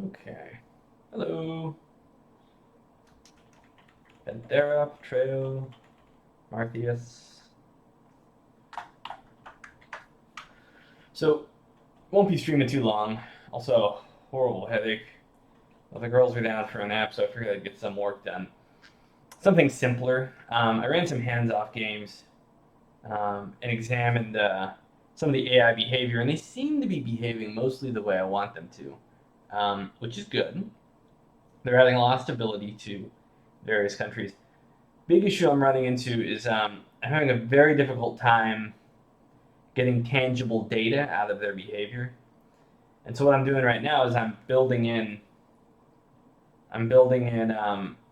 Okay. Hello. Panthera, Trail, Martheus. So, won't be streaming too long. Also, horrible headache. Well, the girls are down for a nap, so I figured I'd get some work done. Something simpler. I ran some hands-off games and examined some of the AI behavior, and they seem to be behaving mostly the way I want them to, which is good. They're adding a lot of stability to various countries. Big issue I'm running into is I'm having a very difficult time getting tangible data out of their behavior. And so what I'm doing right now is I'm building in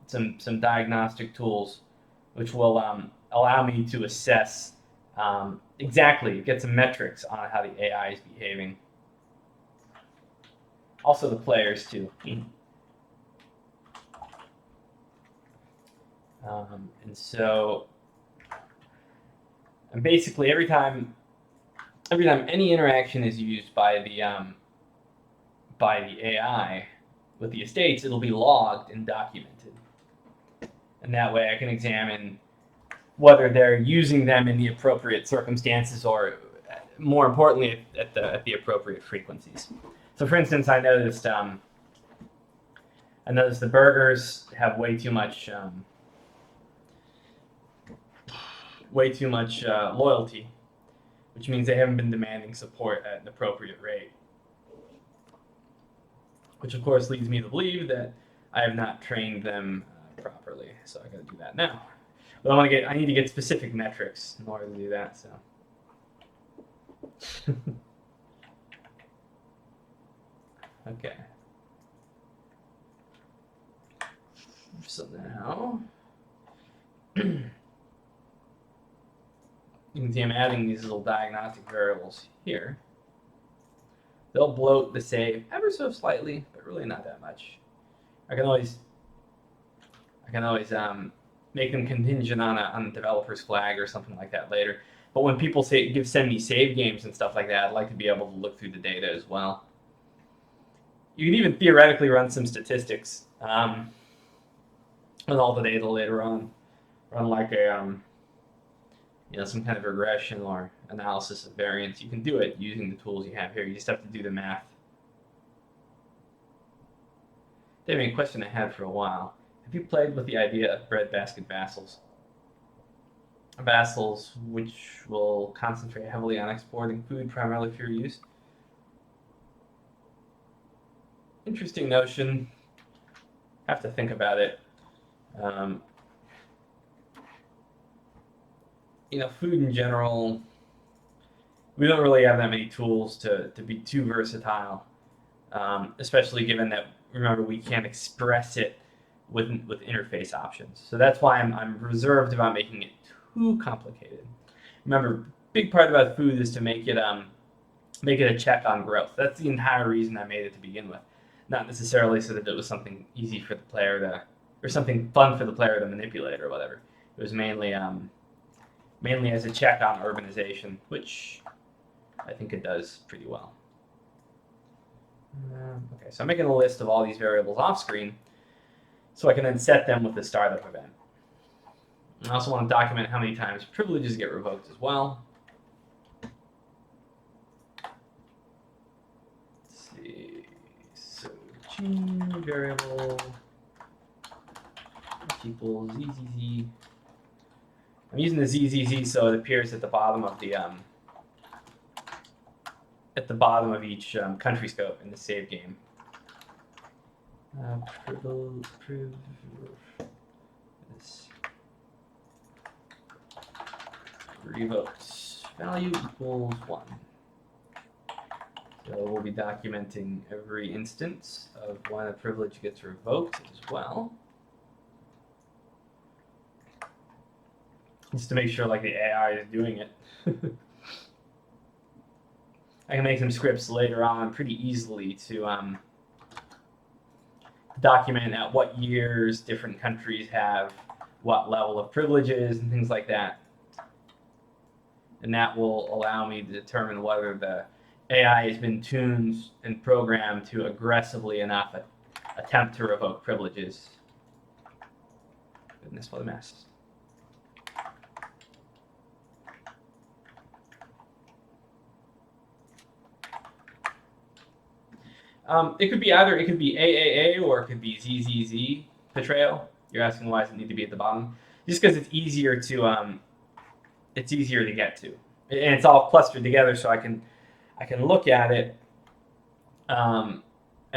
some diagnostic tools, which will allow me to assess exactly, get some metrics on how the AI is behaving. Also the players too. And so, and basically every time any interaction is used by the AI with the estates, it'll be logged and documented, and that way I can examine whether they're using them in the appropriate circumstances or, more importantly, at the appropriate frequencies. So, for instance, I noticed the burgers have way too much loyalty, which means they haven't been demanding support at an appropriate rate. Which, of course, leads me to believe that I have not trained them properly. So I got to do that now. But I need to get specific metrics in order to do that. So. Okay. So now you can see I'm adding these little diagnostic variables here. They'll bloat the save ever so slightly, but really not that much. I can always make them contingent on a developer's flag or something like that later. But when people send me save games and stuff like that, I'd like to be able to look through the data as well. You can even theoretically run some statistics with all the data later on. Run like some kind of regression or analysis of variance. You can do it using the tools you have here. You just have to do the math. David, a question I had for a while. Have you played with the idea of breadbasket vassals? Vassals, which will concentrate heavily on exporting food primarily for your use. Interesting notion. Have to think about it. Food in general, we don't really have that many tools to be too versatile, especially given that, remember, we can't express it with interface options. So that's why I'm reserved about making it too complicated. Remember, big part about food is to make it a check on growth. That's the entire reason I made it to begin with, not necessarily so that it was something easy for the player or something fun for the player to manipulate or whatever. It was mainly as a check on urbanization, which I think it does pretty well. Okay, so I'm making a list of all these variables off screen so I can then set them with the startup event. I also want to document how many times privileges get revoked as well. Let's see. So G variable equals ZZZ. I'm using the ZZZ so it appears at the bottom of each country scope in the save game. Revoked value equals 1. So we'll be documenting every instance of when a privilege gets revoked as well. Just to make sure the AI is doing it. I can make some scripts later on pretty easily to document at what years different countries have what level of privileges and things like that. And that will allow me to determine whether the AI has been tuned and programmed to aggressively enough attempt to revoke privileges. Goodness, what a mess. It could be either, it could be AAA or it could be ZZZ betrayal. You're asking why does it need to be at the bottom? Just because it's easier to get to, and it's all clustered together, so I can look at it and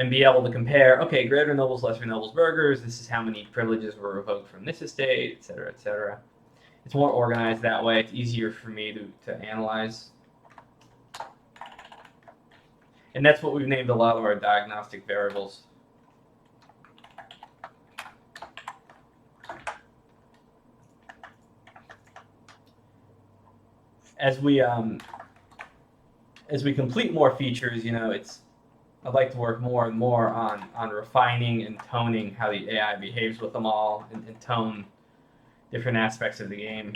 be able to compare. Okay, greater nobles, lesser nobles burghers. This is how many privileges were revoked from this estate, etc., etc. It's more organized that way. It's easier for me to analyze. And that's what we've named a lot of our diagnostic variables. As we complete more features, I'd like to work more and more on refining and toning how the AI behaves with them all, and tone different aspects of the game.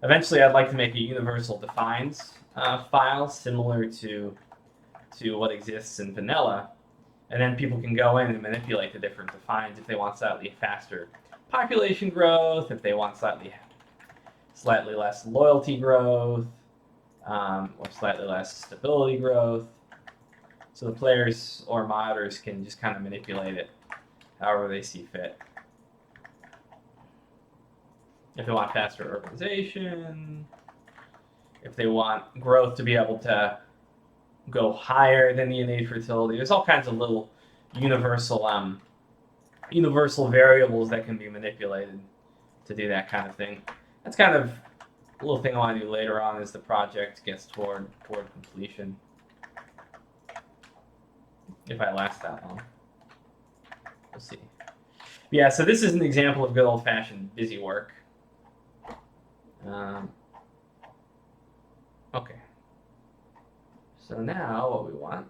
Eventually, I'd like to make a universal defines file similar to what exists in vanilla, and then people can go in and manipulate the different defines if they want slightly faster population growth, if they want slightly less loyalty growth, or slightly less stability growth. So the players or modders can just kind of manipulate it however they see fit. If they want faster urbanization, if they want growth to be able to go higher than the innate fertility, there's all kinds of little universal variables that can be manipulated to do that kind of thing. That's kind of a little thing I want to do later on as the project gets toward completion. If I last that long. We'll see. Yeah, so this is an example of good old-fashioned busy work. Okay. So now what we want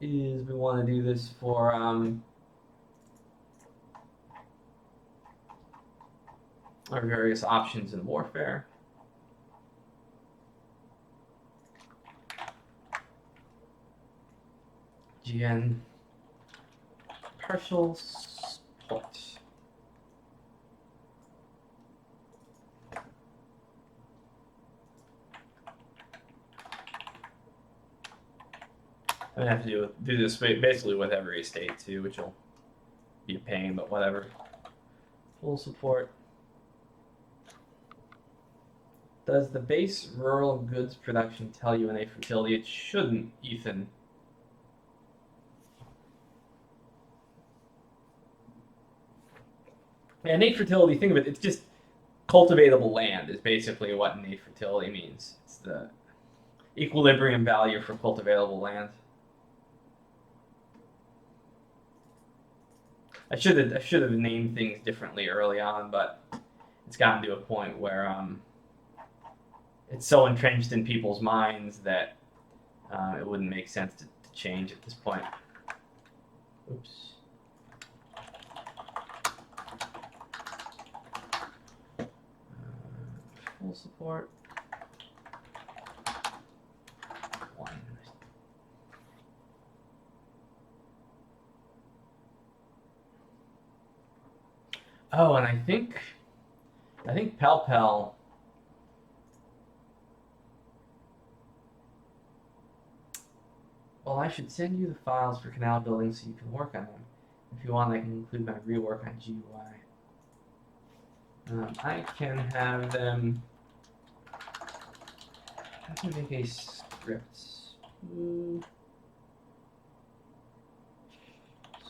is we want to do this for our various options in warfare. GN partial support. I'm gonna have to do this basically with every estate too, which will be a pain, but whatever. Full support. Does the base rural goods production tell you innate fertility? It shouldn't, Ethan. Yeah, innate fertility, think of it, it's just cultivatable land is basically what innate fertility means. It's the equilibrium value for cultivatable land. I should have named things differently early on, but it's gotten to a point where it's so entrenched in people's minds that it wouldn't make sense to change at this point. Oops. Full support. One. Oh, and I think Pel. Well, I should send you the files for canal building so you can work on them. If you want, I can include my rework on GUI. I can have them. I can make a script.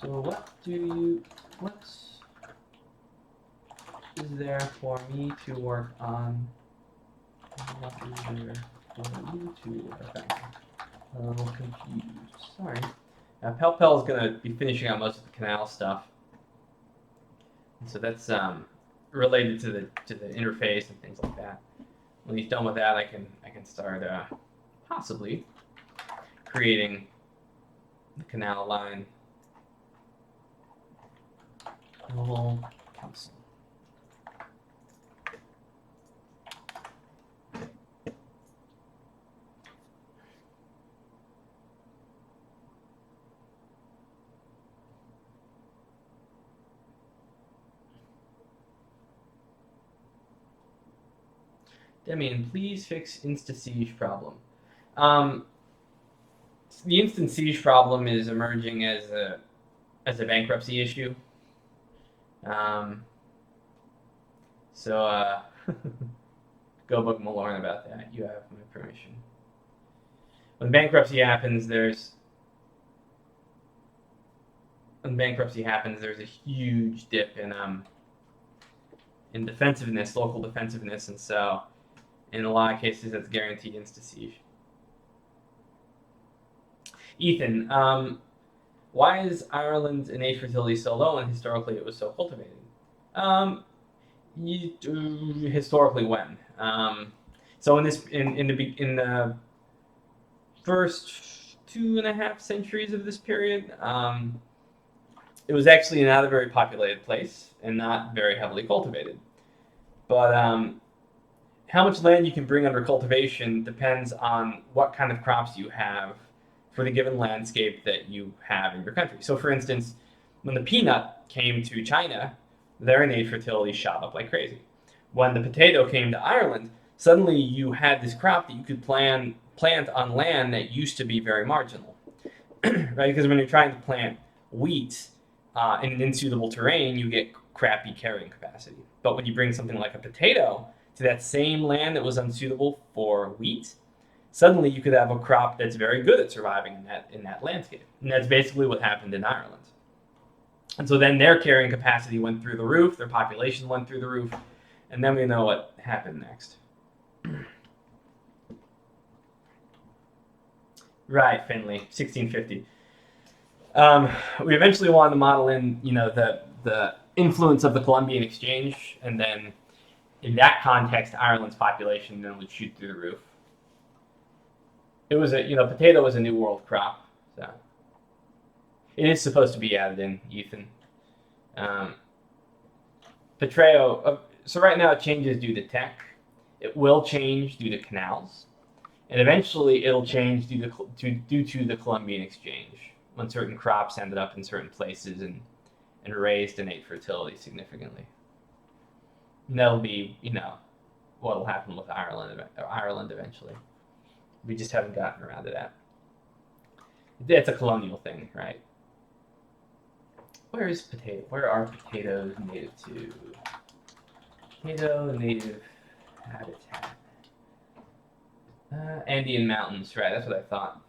So what is there for me to work on? What is there for you to work on? A little confused. Sorry. Pel is going to be finishing out most of the canal stuff, and so that's related to the interface and things like that. When he's done with that, I can start possibly creating the canal line. Council. Demian, please fix insta-siege problem. The instant siege problem is emerging as a bankruptcy issue. Um, so go book Malorn about that. You have my permission. When bankruptcy happens, there's a huge dip in defensiveness, local defensiveness, and so in a lot of cases that's guaranteed insta siege. Ethan, why is Ireland's innate fertility so low and historically it was so cultivated? Historically when? So in the first 2.5 centuries of this period, it was actually not a very populated place and not very heavily cultivated. But how much land you can bring under cultivation depends on what kind of crops you have for the given landscape that you have in your country. So, for instance, when the peanut came to China, their innate fertility shot up like crazy. When the potato came to Ireland, suddenly you had this crop that you could plant on land that used to be very marginal, right? Because when you're trying to plant wheat in an unsuitable terrain, you get crappy carrying capacity. But when you bring something like a potato to that same land that was unsuitable for wheat, suddenly you could have a crop that's very good at surviving in that landscape. And that's basically what happened in Ireland. And so then their carrying capacity went through the roof, their population went through the roof, and then we know what happened next. Right, Finley, 1650. We eventually wanted to model in, the influence of the Columbian Exchange, and then in that context, Ireland's population then would shoot through the roof. It was potato was a new world crop, so it is supposed to be added in, Ethan. Petreo. So right now it changes due to tech. It will change due to canals, and eventually it'll change due to the Columbian Exchange when certain crops ended up in certain places and raised innate fertility significantly. And that'll be what'll happen with Ireland eventually. We just haven't gotten around to that. It's a colonial thing, right? Where are potatoes native to? Potato native habitat. Andean mountains, right? That's what I thought.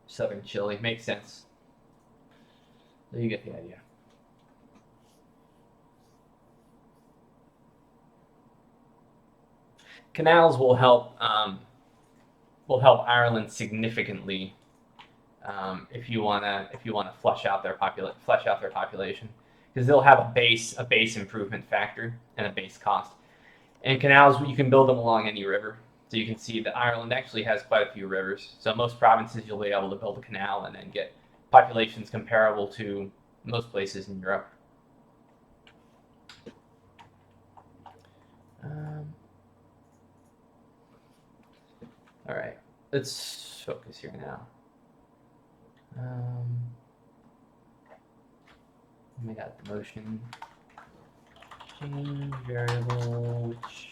Southern Chile makes sense. So you get the idea. Canals will help Ireland significantly if you wanna flush out their population, because they'll have a base improvement factor and a base cost. And canals, you can build them along any river. So you can see that Ireland actually has quite a few rivers. So most provinces you'll be able to build a canal and then get populations comparable to most places in Europe. All right, let's focus here now. We got the motion change variable which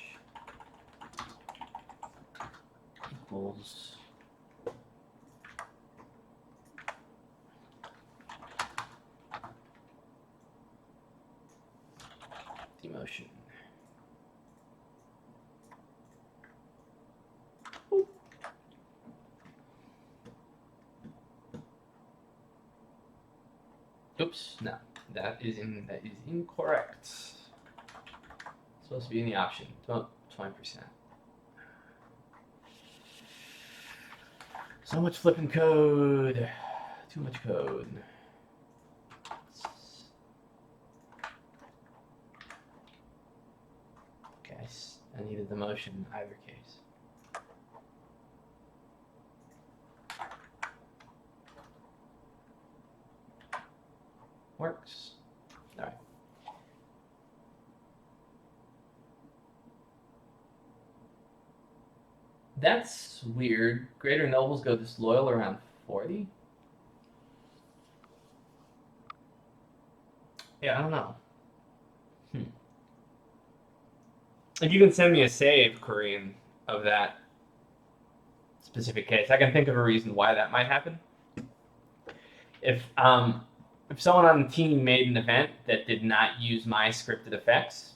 equals the motion. Oops, no, that is incorrect. It's supposed to be in the option, 20%. So much flipping code, too much code. Okay, I needed the motion in either case. Works. All right. That's It's weird. Greater nobles go disloyal around 40. Yeah, I don't know. If you can send me a save, Korean, of that specific case, I can think of a reason why that might happen. If someone on the team made an event that did not use my scripted effects,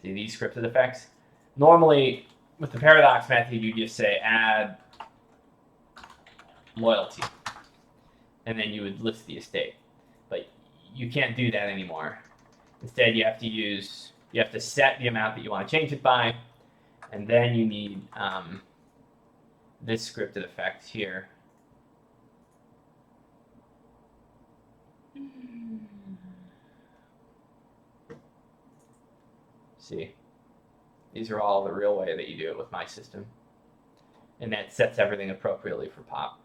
see these scripted effects, normally with the paradox method you just say add loyalty, and then you would list the estate. But you can't do that anymore. Instead, you have to set the amount that you want to change it by, and then you need this scripted effect here. See, these are all the real way that you do it with my system, and that sets everything appropriately for pop.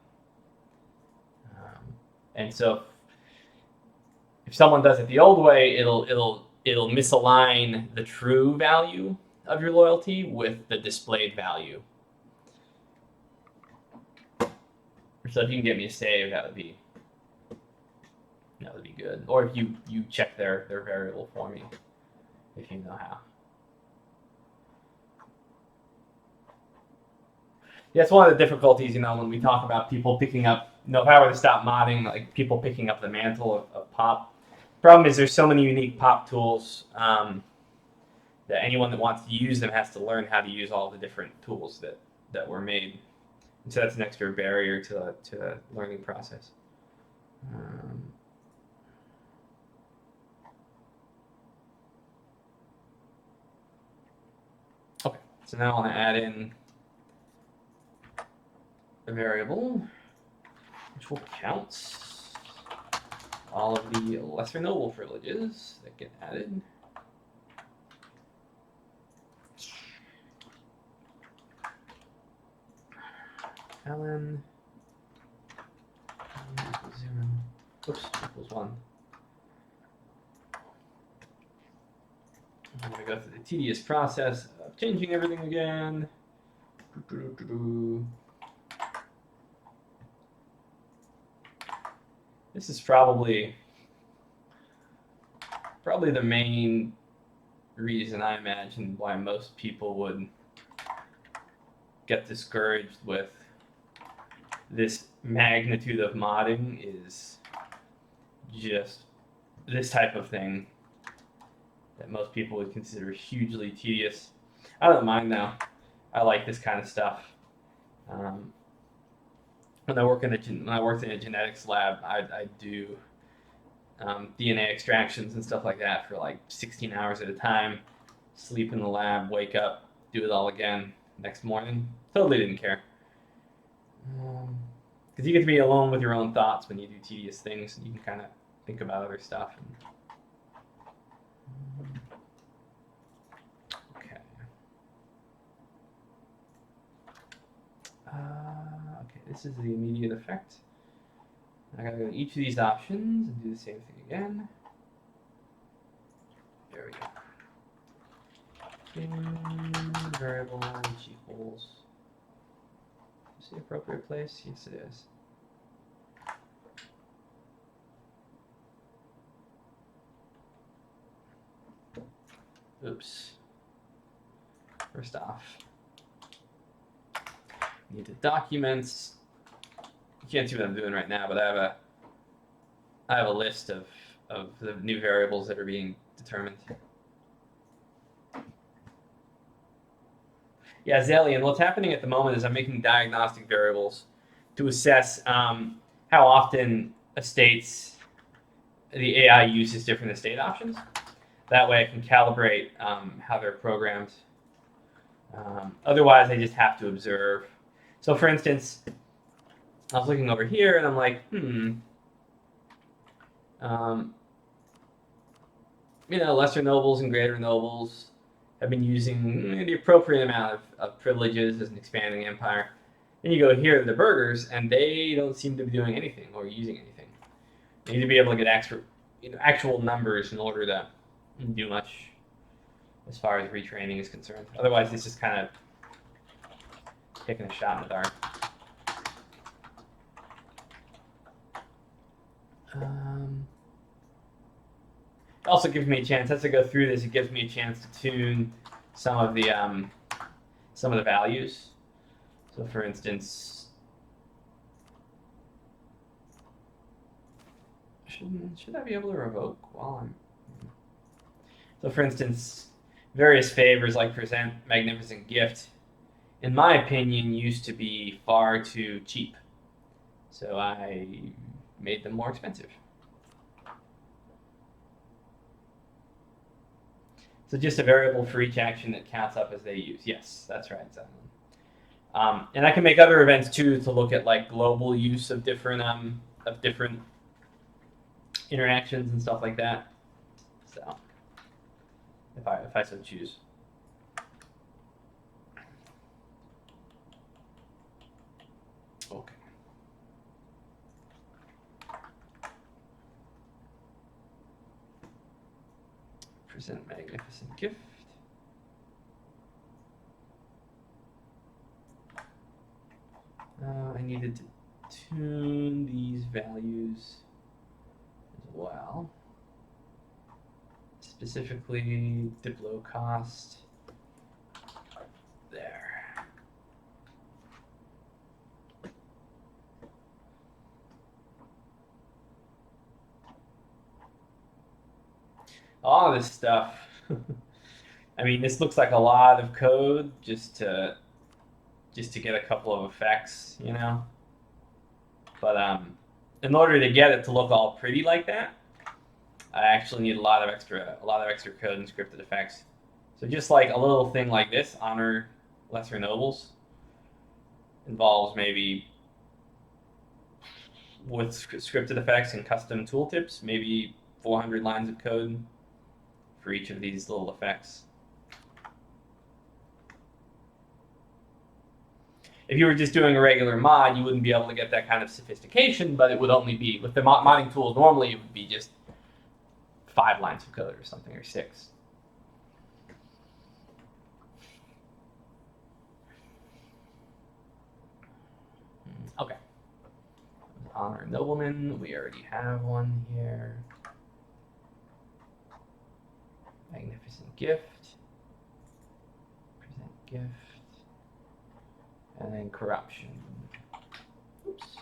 And so, if someone does it the old way, it'll misalign the true value of your loyalty with the displayed value. So if you can get me a save, that would be good. Or if you check their variable for me, if you know how. Yeah, it's one of the difficulties, when we talk about people picking up, if I were to stop modding, like people picking up the mantle of pop. Problem is there's so many unique pop tools that anyone that wants to use them has to learn how to use all the different tools that were made. And so that's an extra barrier to the learning process. Okay, so now I want to add in a variable which will count all of the lesser noble privileges that get added. ln equals 0. Oops, equals 1. I'm going to go through the tedious process of changing everything again. This is probably the main reason I imagine why most people would get discouraged with this magnitude of modding is just this type of thing that most people would consider hugely tedious. I don't mind now. I like this kind of stuff. When I worked in a genetics lab, I do DNA extractions and stuff like that for like 16 hours at a time. Sleep in the lab, wake up, do it all again next morning. Totally didn't care. Because you get to be alone with your own thoughts when you do tedious things, and you can kind of think about other stuff. Okay. Okay, this is the immediate effect. I gotta go to each of these options and do the same thing again. There we go. Variable which equals. Is this the appropriate place? Yes, it is. Oops. First off, need the documents. You can't see what I'm doing right now, but I have a list of the new variables that are being determined. Yeah, Zalian, what's happening at the moment is I'm making diagnostic variables to assess how often the AI uses different estate options. That way I can calibrate how they're programmed. Otherwise, I just have to observe. So for instance, I was looking over here and I'm like, lesser nobles and greater nobles have been using the appropriate amount of privileges as an expanding empire. Then you go here to the burghers, and they don't seem to be doing anything or using anything. You need to be able to get actual numbers in order to do much as far as retraining is concerned. Otherwise, this just kind of taking a shot in the dark. It also gives me a chance, as I go through this, it gives me a chance to tune some of the values. So for instance, should I be able to revoke while I'm... So for instance, various favors like present magnificent gift, in my opinion, used to be far too cheap. So I made them more expensive. So just a variable for each action that counts up as they use. Yes, that's right. And I can make other events too to look at like global use of different interactions and stuff like that. So if I so choose. Okay. Present magnificent gift. I needed to tune these values as well. Specifically, Diplo cost. There. All this stuff. I mean, this looks like a lot of code just to get a couple of effects, you know. But in order to get it to look all pretty like that, I actually need a lot of extra code and scripted effects. So just like a little thing like this, honor lesser nobles, involves maybe with scripted effects and custom tooltips, maybe 400 lines of code for each of these little effects. If you were just doing a regular mod, you wouldn't be able to get that kind of sophistication, but it would only be, with the modding tools, normally it would be just 5 lines of code or something, or 6. Okay. Honor nobleman, we already have one here. Magnificent gift. Present gift. And then corruption. Oops.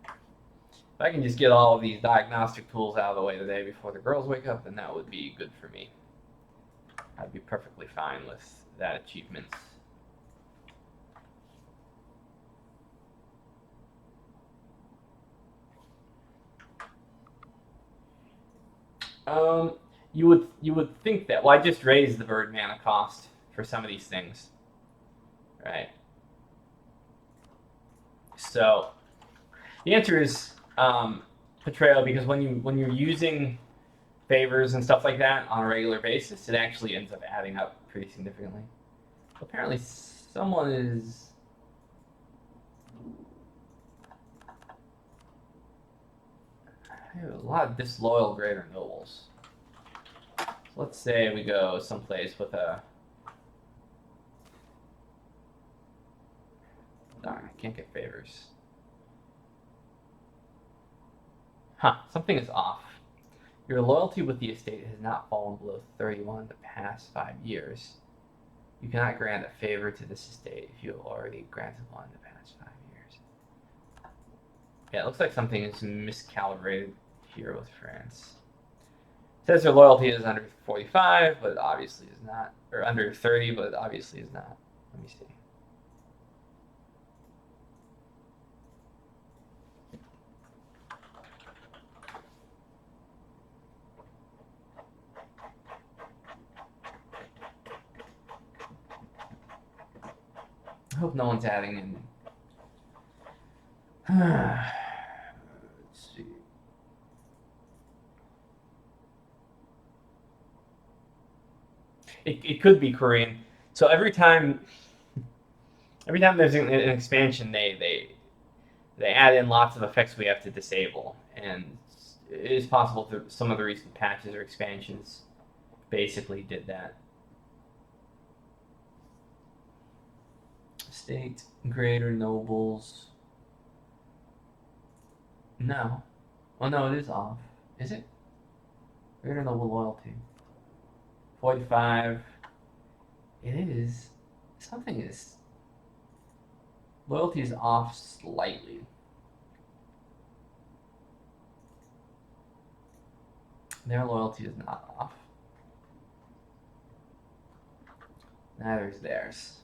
If I can just get all of these diagnostic tools out of the way today before the girls wake up, then that would be good for me. I'd be perfectly fine with that achievement. You would think that. Well, I just raised the bird mana cost for some of these things, right? So the answer is Portrayal, because when you're using favors and stuff like that on a regular basis, it actually ends up adding up pretty significantly. Apparently, someone is. I have a lot of disloyal greater nobles. So let's say we go someplace with a. Darn, I can't get favors. Huh, something is off. Your loyalty with the estate has not fallen below 31 the past 5 years. You cannot grant a favor to this estate if you have already granted one in the past 5 years. Yeah, it looks like something is miscalibrated here with France. It says their loyalty is under 45, but obviously is not. Or under 30, but obviously is not. Let me see. I hope no one's adding in. Let's see. It could be Korean. So every time there's an expansion, they add in lots of effects we have to disable, and it is possible that some of the recent patches or expansions basically did that. State greater nobles. No. Oh no, it is off. Is it? Greater noble loyalty. 45. It is. Something is. Loyalty is off slightly. Their loyalty is not off. Neither is theirs.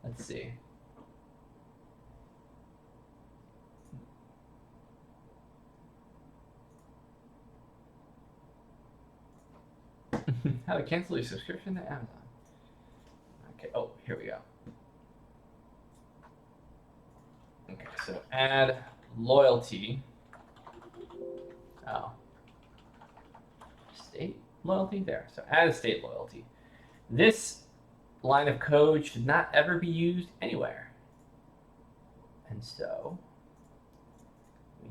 Let's see. How to cancel your subscription to Amazon. Okay, oh, here we go. Okay, so add loyalty. Oh. State loyalty there. So add a state loyalty. This line of code should not ever be used anywhere. And so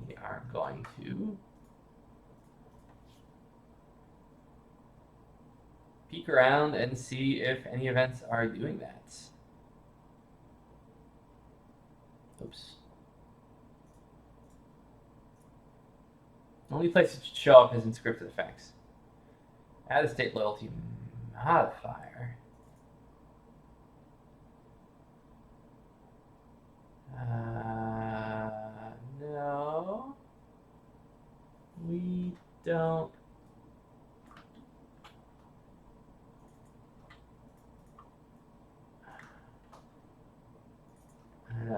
we are going to peek around and see if any events are doing that. Oops. The only place it should show up is in scripted effects. Add a state loyalty modifier. No. We don't.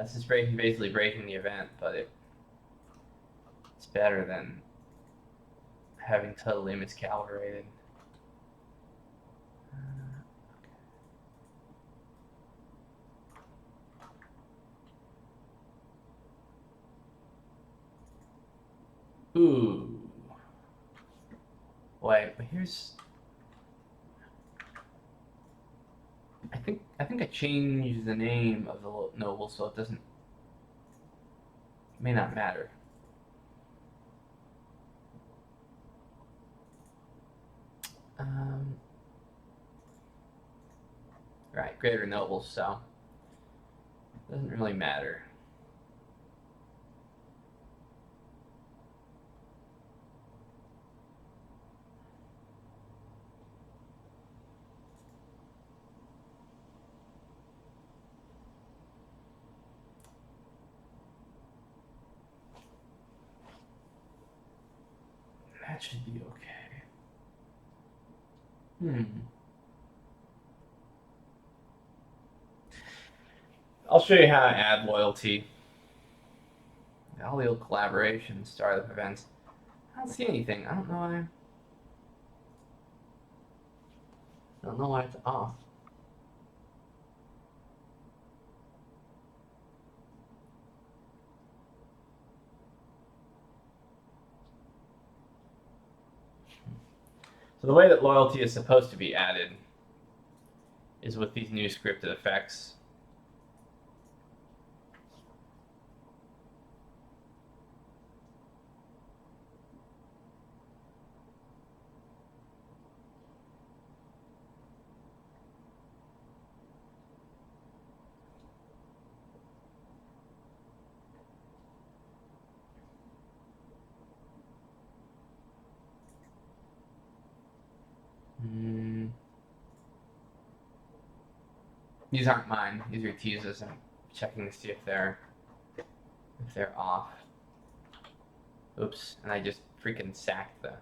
This is basically breaking the event, but it's better than having totally miscalibrated. Ooh. Wait, but here's. I think I changed the name of the noble, so it doesn't. It may not matter. Right, greater nobles, so it doesn't really matter. That should be okay. I'll show you how to add loyalty. Allele collaboration, startup events. I don't see anything. I don't know why. I don't know why it's off. So the way that loyalty is supposed to be added is with these new scripted effects. These aren't mine. These are teases. I'm checking to see if they're off. Oops, and I just freaking sacked the.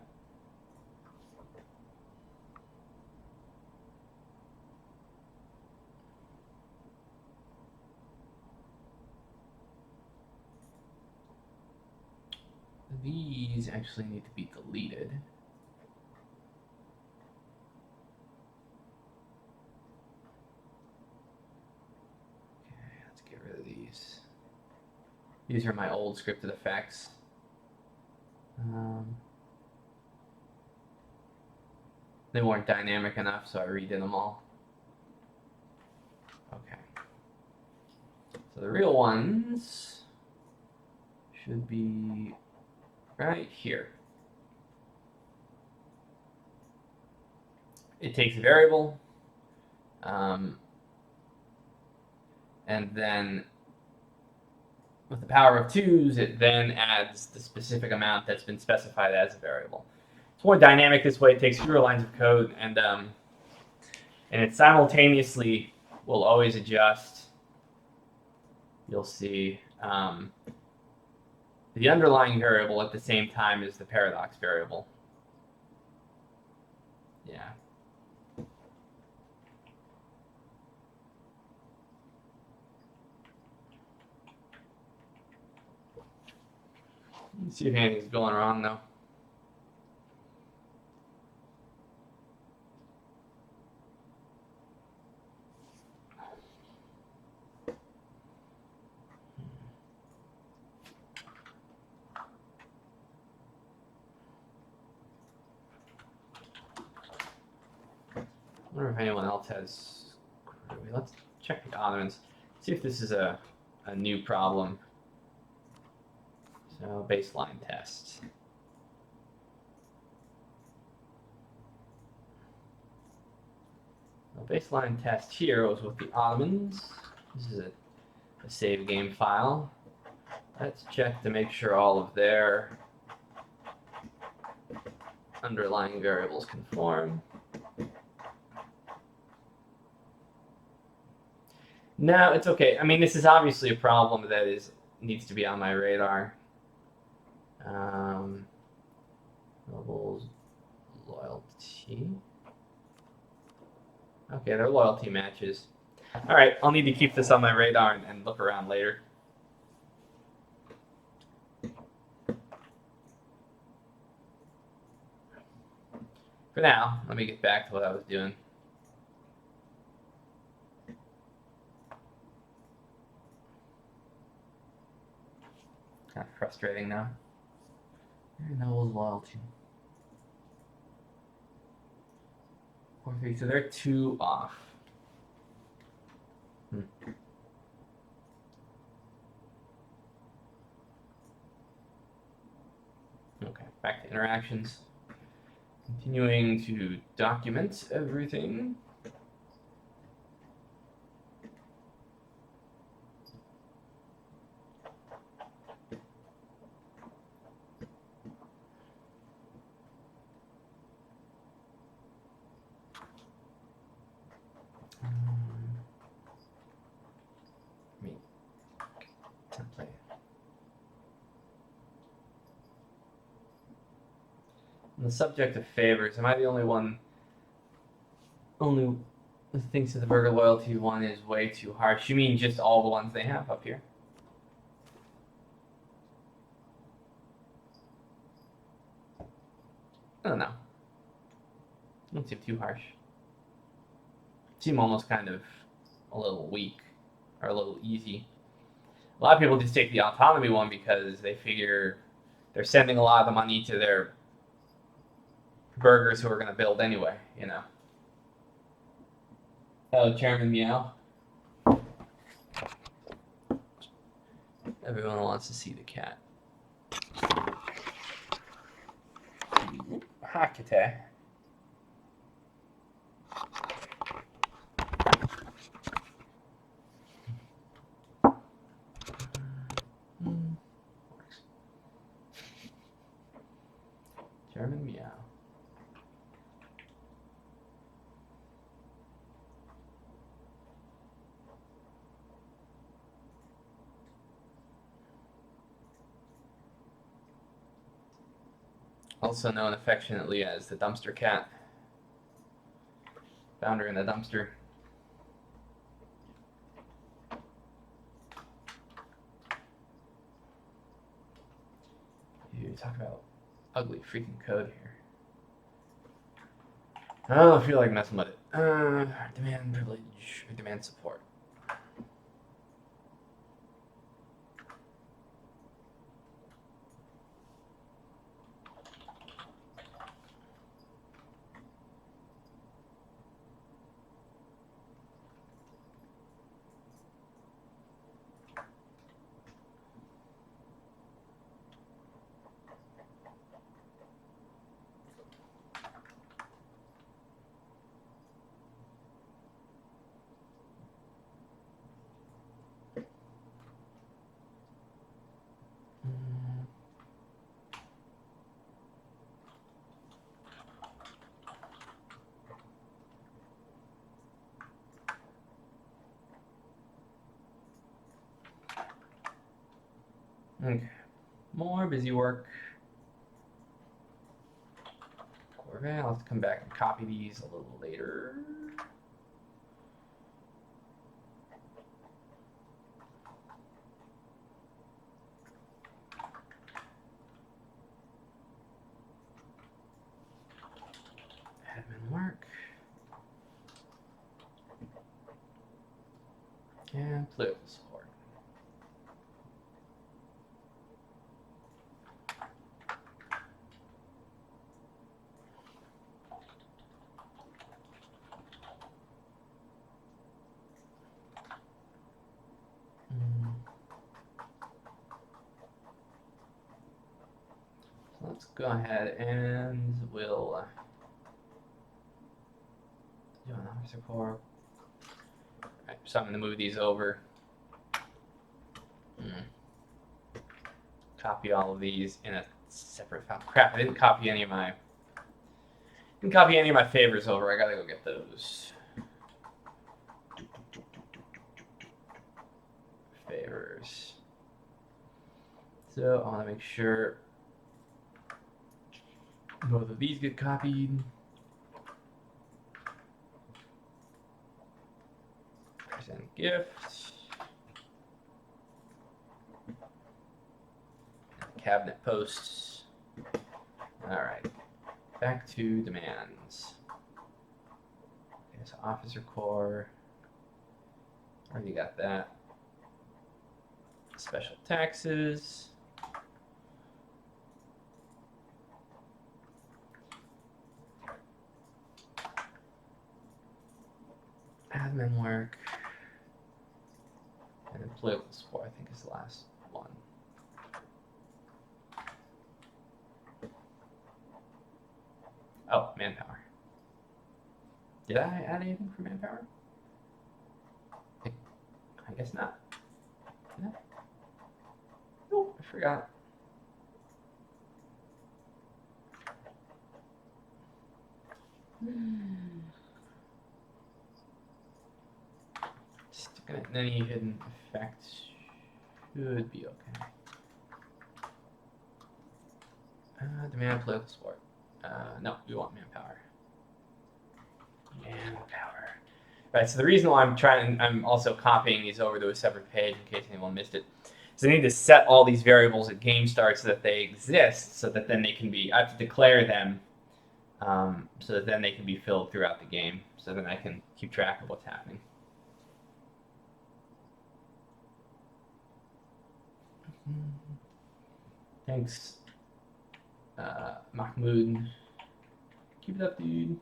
These actually need to be deleted. Okay, let's get rid of these. These are my old scripted effects. They weren't dynamic enough, so I redid them all. Okay. So the real ones should be right here. it takes a variable, and then with the power of 2's, it then adds the specific amount that's been specified as a variable. It's more dynamic this way. It takes fewer lines of code, and it simultaneously will always adjust. You'll see the underlying variable at the same time as the paradox variable. Yeah. Let's see if anything's going wrong though. I wonder if anyone else has. Let's check the ottomans. See if this is a new problem. So baseline test. The baseline test here was with the ottomans. This is a save game file. Let's check to make sure all of their underlying variables conform. No, it's okay. I mean, this is obviously a problem that needs to be on my radar. Levels, loyalty. Okay, they're loyalty matches. All right, I'll need to keep this on my radar and look around later. For now, let me get back to what I was doing. Kind of frustrating now. That was loyalty. 4, 3, so they're 2 off. Okay, back to interactions. Continuing to document everything. Template. On the subject of favors, am I the only one? Only thinks that the burger loyalty one is way too harsh. You mean just all the ones they have up here? I don't know. Don't seem too harsh. Seem almost kind of a little weak or a little easy. A lot of people just take the autonomy one because they figure they're sending a lot of the money to their burgers who are going to build anyway, you know. Hello, Chairman Meow. Everyone wants to see the cat. Hakate. Chairman Meow. Also known affectionately as the dumpster cat. Found her in the dumpster. You talk about ugly freaking code here. I don't feel like messing with it. Demand privilege or demand support. Okay. More busy work. Corvette, I'll have to come back and copy these a little later. Admin work. And political support. So let's go ahead and we'll do an officer core. Right, so I'm going to move these over. Copy all of these in a separate file. Crap, I didn't copy any of my favors over. I gotta go get those. Favors. So I want to make sure both of these get copied. Present gift. Cabinet posts. All right. Back to demands. Okay, so officer core. Already got that. Special taxes. Admin work. And then political support, I think, is the last one. Oh, manpower. Did I add anything for manpower? I guess not. No. Nope, I forgot. Sticking it in any hidden effects should be okay. Demand political support. No, we want manpower. Manpower. Right, so the reason why I'm also copying these over to a separate page in case anyone missed it, is I need to set all these variables at game start so that they exist, so that then they can be, I have to declare them, so that then they can be filled throughout the game, so then I can keep track of what's happening. Thanks, Mahmoud. Keep it up, dude.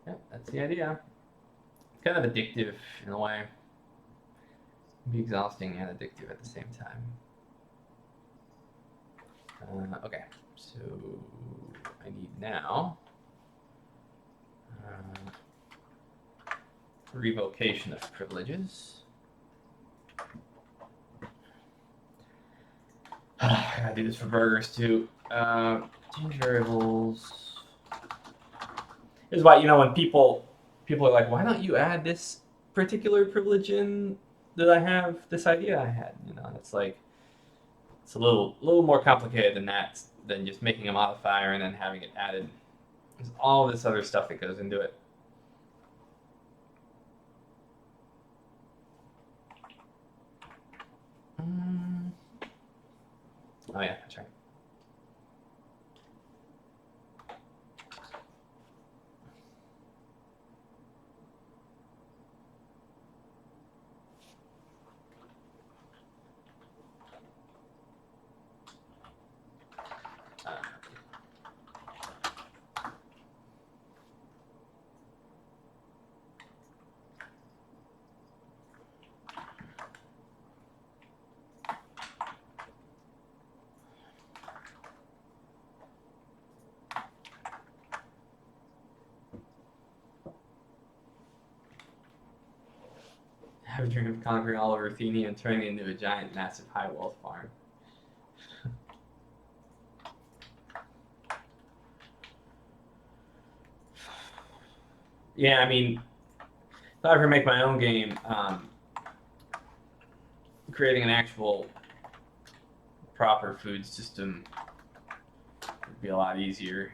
Yep, that's the idea. It's kind of addictive in a way. It can be exhausting and addictive at the same time. Okay, so I need now revocation of privileges. I gotta do this for burgers too. Change variables. This is why, when people are like, why don't you add this particular privilege in that I have, this idea I had? It's like, it's a little more complicated than that, than just making a modifier and then having it added. There's all this other stuff that goes into it. Oh yeah, that's right. Have a dream of conquering all of Ruthenia and turning it into a giant, massive, high-wealth farm. Yeah, I mean, if I ever make my own game, creating an actual proper food system would be a lot easier.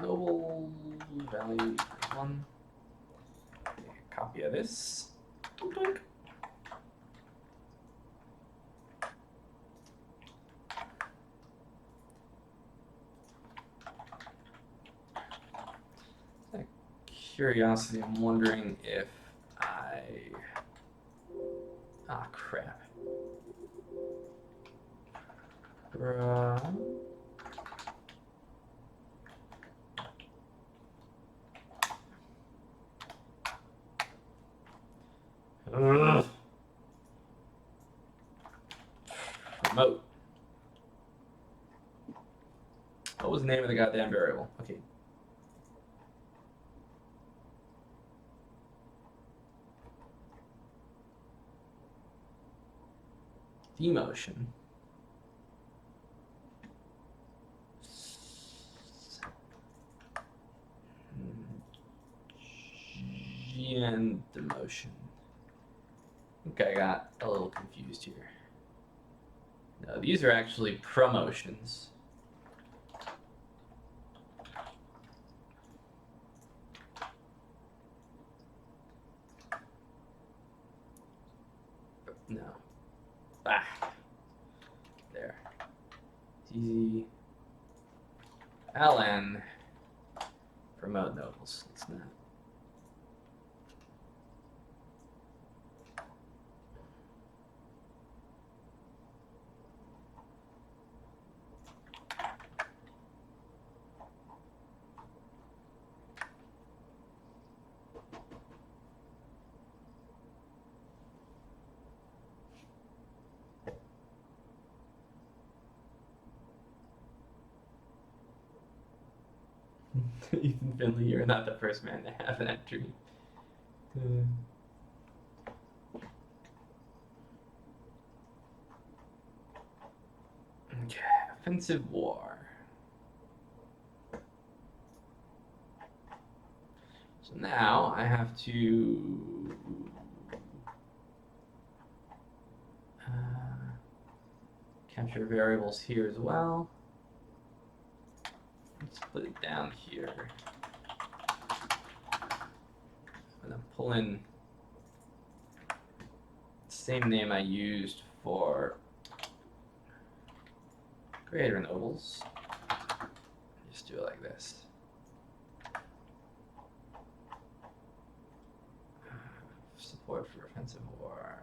Global value 1. Copy of this. Doink. Curiosity, I'm wondering if crap. Remote. What was the name of the goddamn variable? Okay. Demotion. And demotion. I think I got a little confused here. No, these are actually promotions. No. There. It's easy. ln promote nobles. It's not. Ethan Finley, you're not the first man to have that dream. Okay, offensive war. So now I have to capture variables here as well. Let's put it down here. And then pull in the same name I used for creator nobles. Just do it like this. Support for offensive war.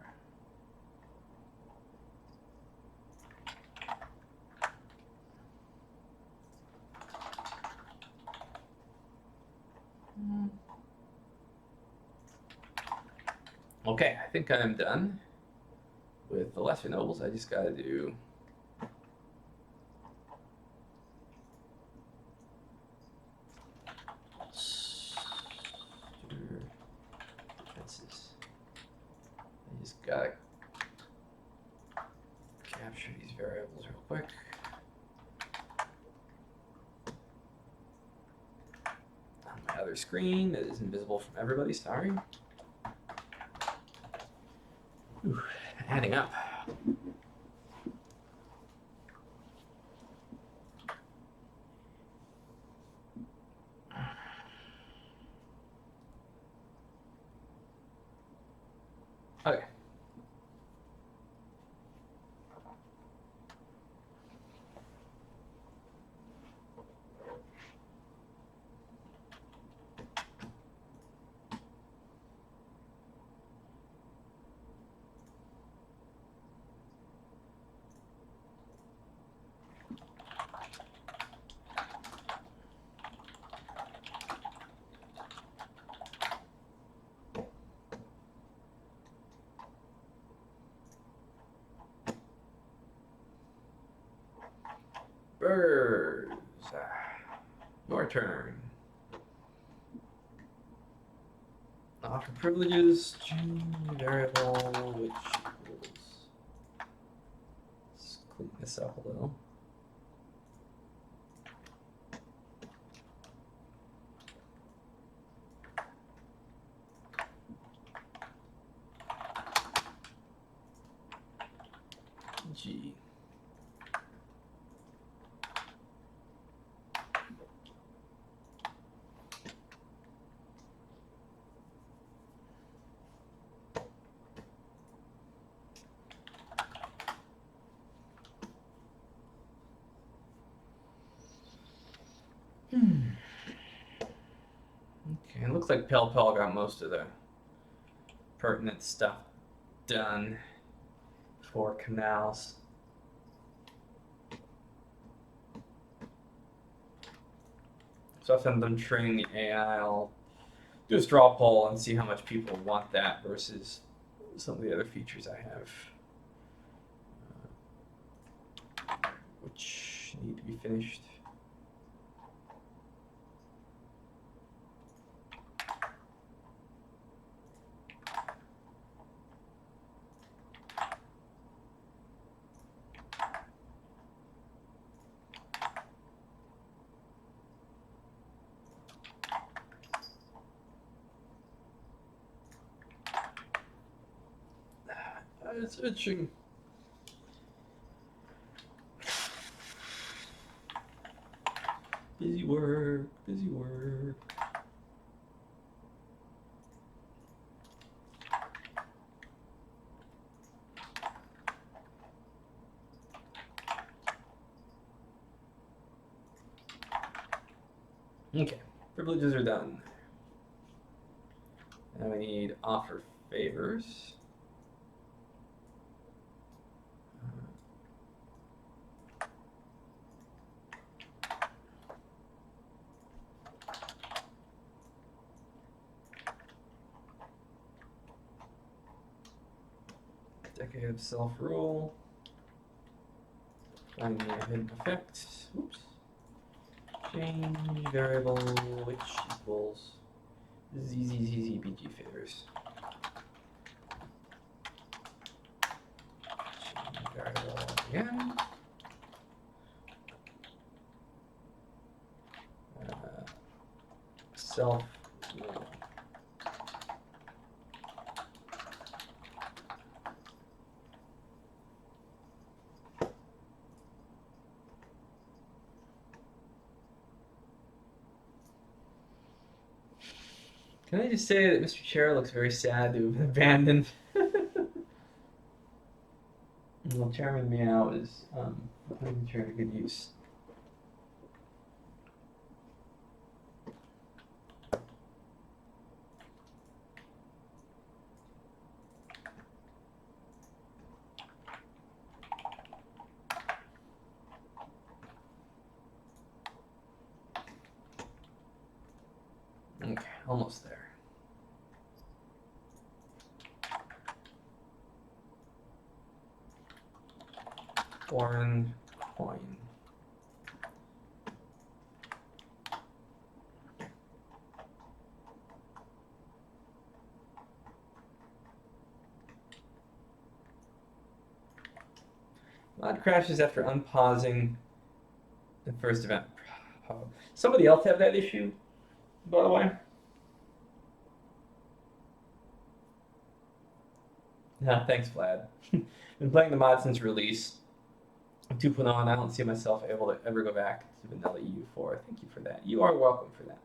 Okay, I think I'm done with the lesser nobles. I just got to do defenses. I just got to capture these variables real quick. On my other screen that is invisible from everybody, sorry. Ooh, adding up. Okay. Your turn. Offer privileges, change variable, which equals. Let's clean this up a little. G. Okay, it looks like Pel got most of the pertinent stuff done for canals. So after I'm done training the AI, I'll do a straw poll and see how much people want that versus some of the other features I have, which need to be finished. It's itching. Busy work, busy work. Okay, privileges are done. Now we need offer favors. Decade of self-rule. Find the hidden effect. Oops. Change variable which equals ZZZZBG favors. Change variable again. Self-rule. Can I just say that Mr. Chair looks very sad to have been abandoned? Well, Chairman Meow is putting the chair to good use. Okay, almost there. Foreign coin. Mod crashes after unpausing the first event. Somebody else have that issue, by the way? Yeah, thanks, Vlad. Been playing the mod since release of 2.0, and I don't see myself able to ever go back to vanilla EU4. Thank you for that. You are welcome for that.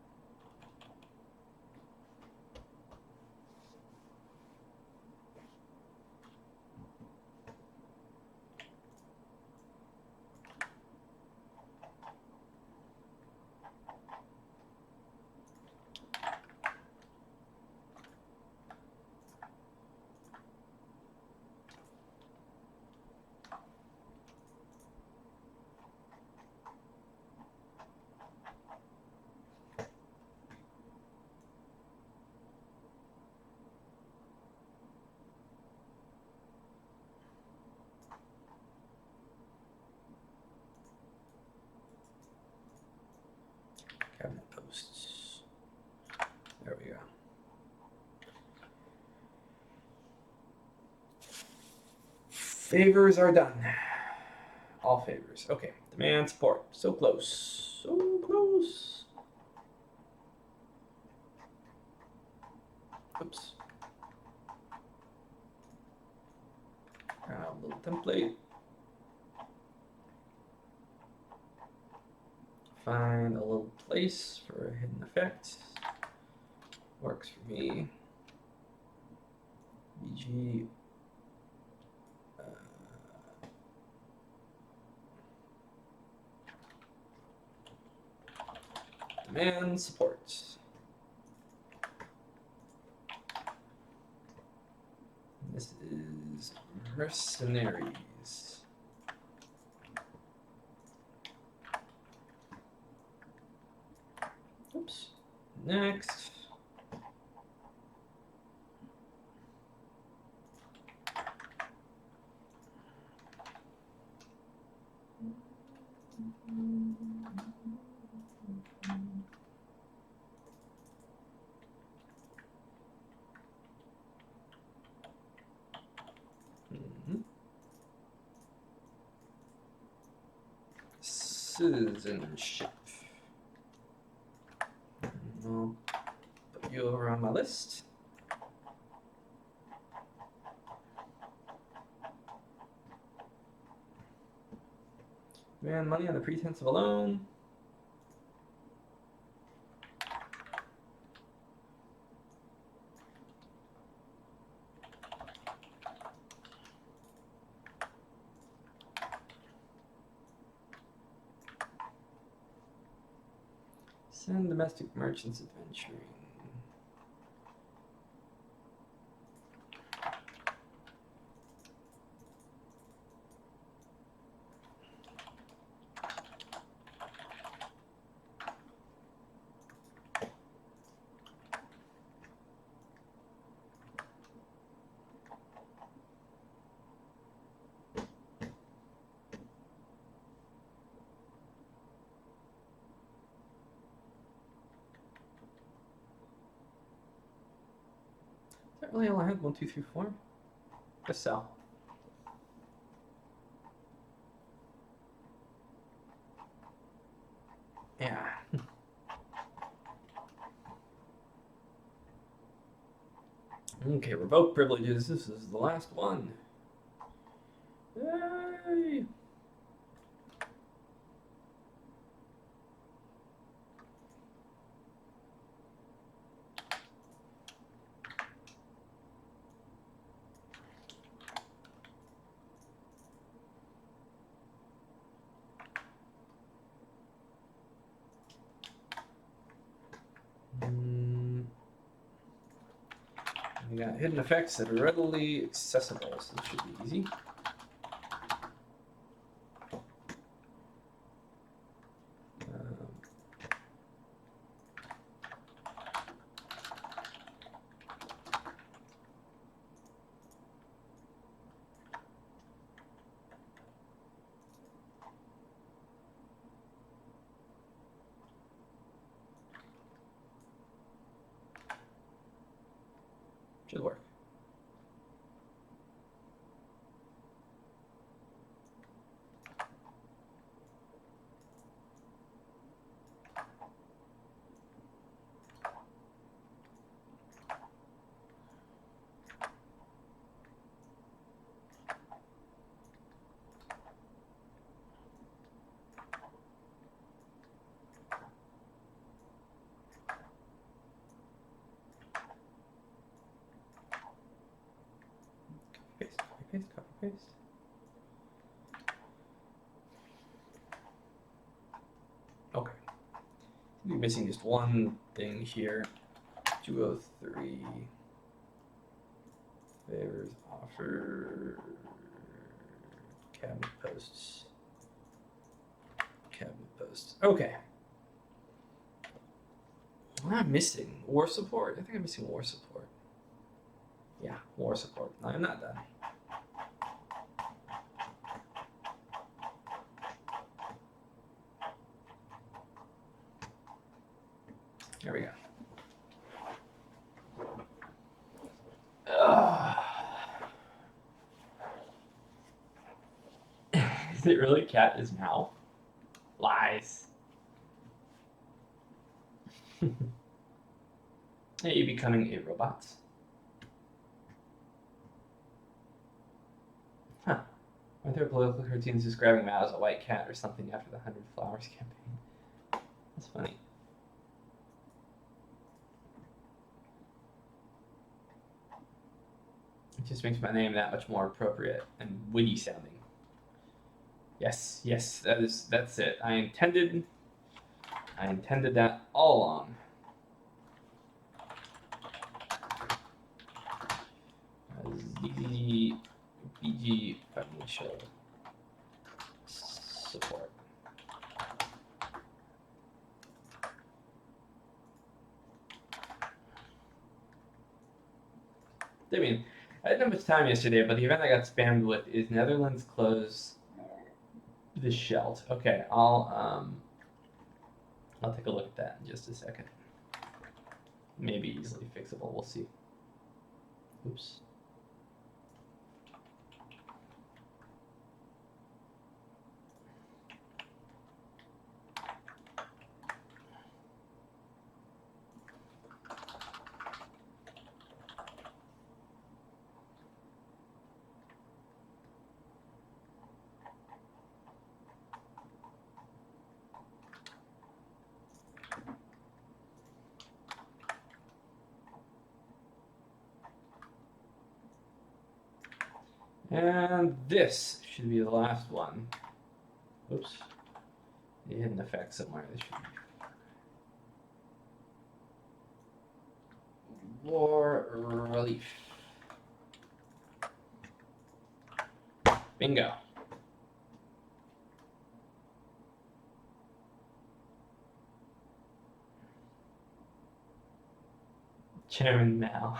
Favors are done. All favors. Okay. Demand support. So close. So close. Oops. Grab a little template. Find a little place for a hidden effect. Works for me. BG. Demand support. This is mercenaries. Oops. Next. Citizenship. I'll put you over on my list. Demand money on the pretense of a loan. Send domestic merchants adventuring. Is that really all I had? 1, 2, 3, 4? Just sell. Yeah. Okay, revoke privileges. This is the last one. Yay! We got hidden effects that are readily accessible, so this should be easy. Should work. Paste, copy, paste, copy, paste. Okay. We're missing just one thing here. 203. Favors offer. Cabinet posts. Cabinet posts. Okay. What am I missing? War support? I think I'm missing war support. Yeah, war support. I'm not done. There we go. Is it really cat his mouth? Lies. Are you becoming a robot? Huh. Aren't there political cartoons describing Mao as a white cat or something after the 100 Flowers campaign? That's funny. It just makes my name that much more appropriate and witty sounding. Yes, yes, that's it. I intended that all along. BG financial support. I mean, I didn't have much time yesterday, but the event I got spammed with is Netherlands close the Scheldt. Okay, I'll take a look at that in just a second. Maybe easily fixable. We'll see. Oops. And this should be the last one. Oops. The hidden effect somewhere. This should be war relief. Bingo. Chairman Mao.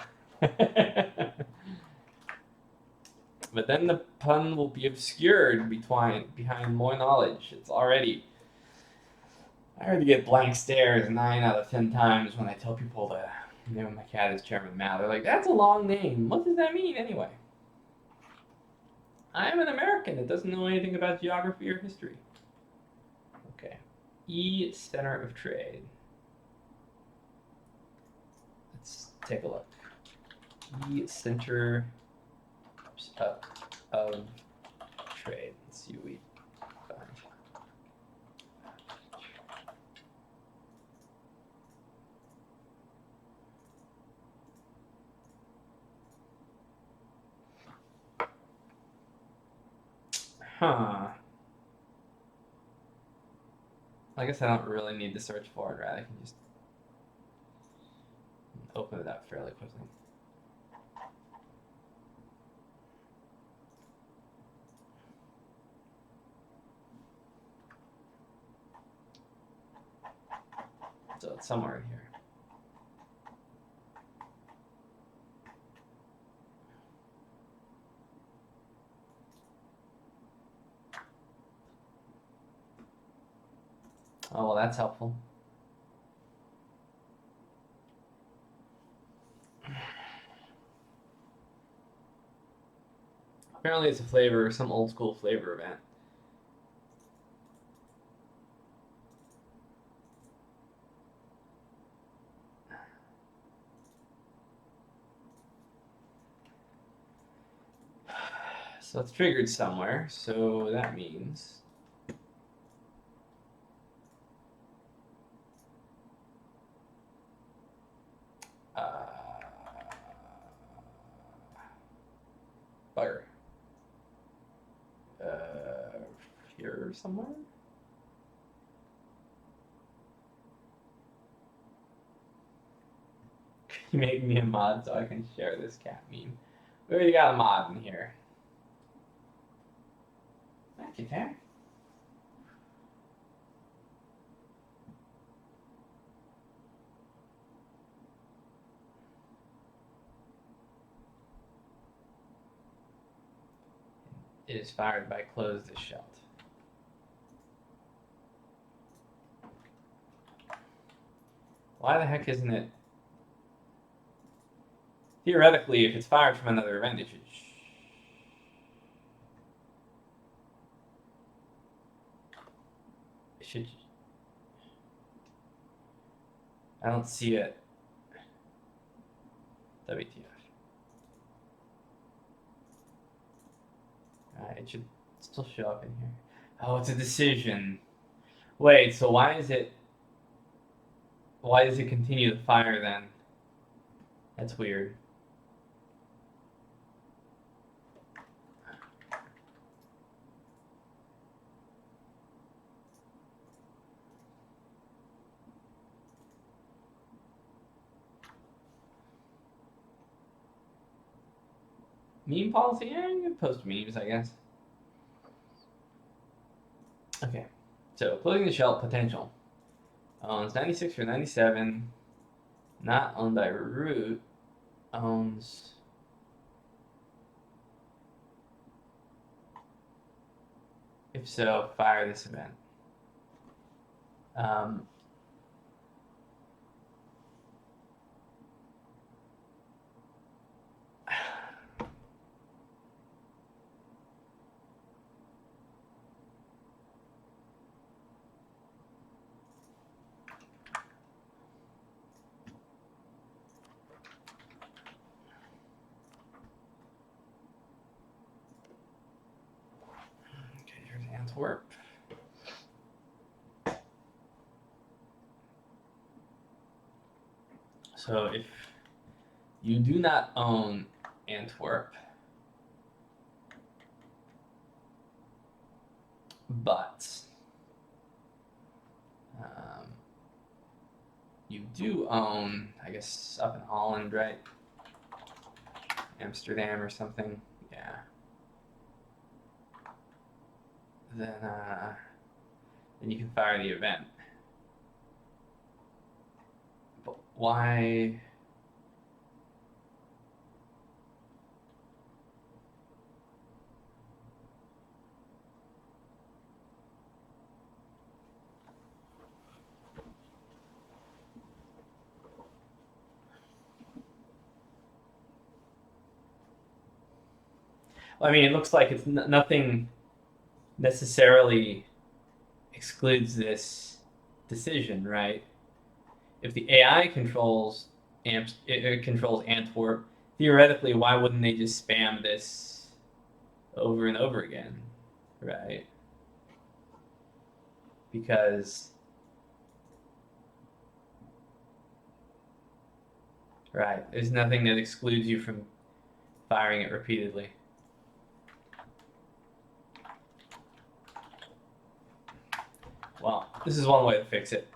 But then the pun will be obscured behind more knowledge. I already get blank stares 9 out of 10 times when I tell people the name of my cat is Chairman Mao. They're like, that's a long name. What does that mean anyway? I'm an American that doesn't know anything about geography or history. Okay. E Center of Trade. Let's take a look. E Center of Trade. Let's see what we find. Huh. I guess I don't really need to search for it, right? I can just open it up fairly quickly. So it's somewhere in here. Oh, well, that's helpful. Apparently it's a flavor, some old school flavor event. So it's triggered somewhere, so that means bugger. Here somewhere? You make me a mod so I can share this cat meme. We already got a mod in here. Thank you, Tam. It is fired by close the Scheldt. Why the heck isn't it? Theoretically, if it's fired from another event, it should. should. I don't see it. WTF. It should still show up in here. Oh, it's a decision. Wait, so why does it continue to fire then? That's weird. Meme policy? Yeah, you can post memes, I guess. Okay, so closing the shell potential. Owns 96 for 97. Not owned by root. Owns. If so, fire this event. Okay, here's Antwerp. So if you do not own Antwerp, but you do own, I guess, up in Holland, right? Amsterdam or something. Yeah. Then you can fire the event. But why? I mean, it looks like it's nothing necessarily excludes this decision, right? If the AI controls it controls Antwerp, theoretically, why wouldn't they just spam this over and over again, right? Because, right, there's nothing that excludes you from firing it repeatedly. Well, this is one way to fix it.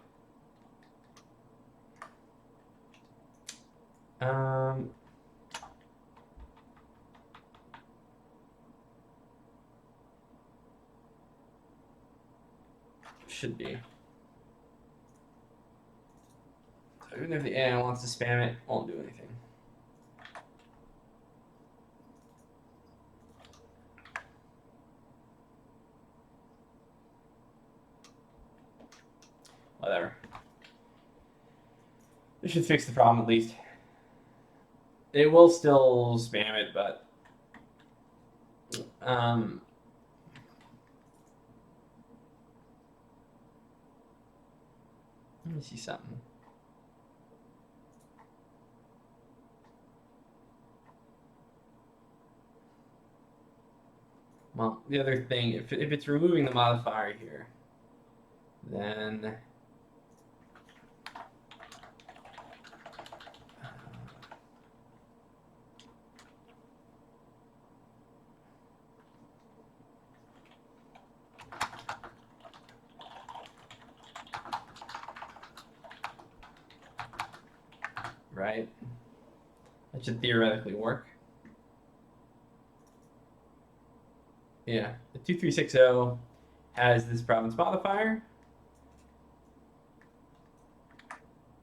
Should be. So even if the AI wants to spam it, it won't do anything. Whatever. This should fix the problem at least. It will still spam it, but let me see something. Well, the other thing, if it's removing the modifier here, then right, that should theoretically work. Yeah, the 2360 has this province modifier,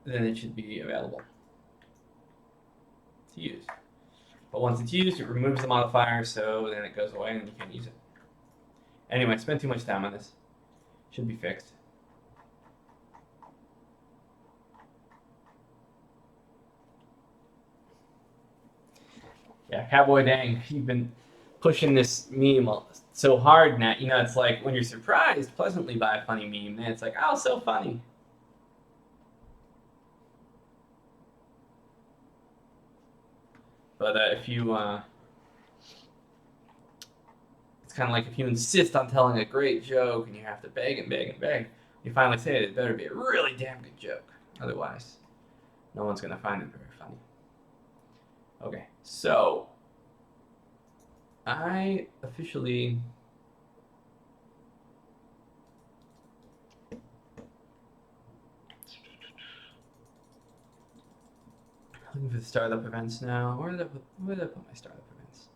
then it should be available to use. But once it's used, it removes the modifier, so then it goes away and you can't use it. Anyway, I spent too much time on this. Should be fixed. Yeah, Cowboy Dang, you've been pushing this meme so hard now. It's like when you're surprised pleasantly by a funny meme, and it's like, oh, so funny. But if you, it's kind of like if you insist on telling a great joke and you have to beg and beg and beg, you finally say it better be a really damn good joke. Otherwise, no one's going to find it very funny. Okay, so I officially looking for the startup events now. Where did I put my startup events?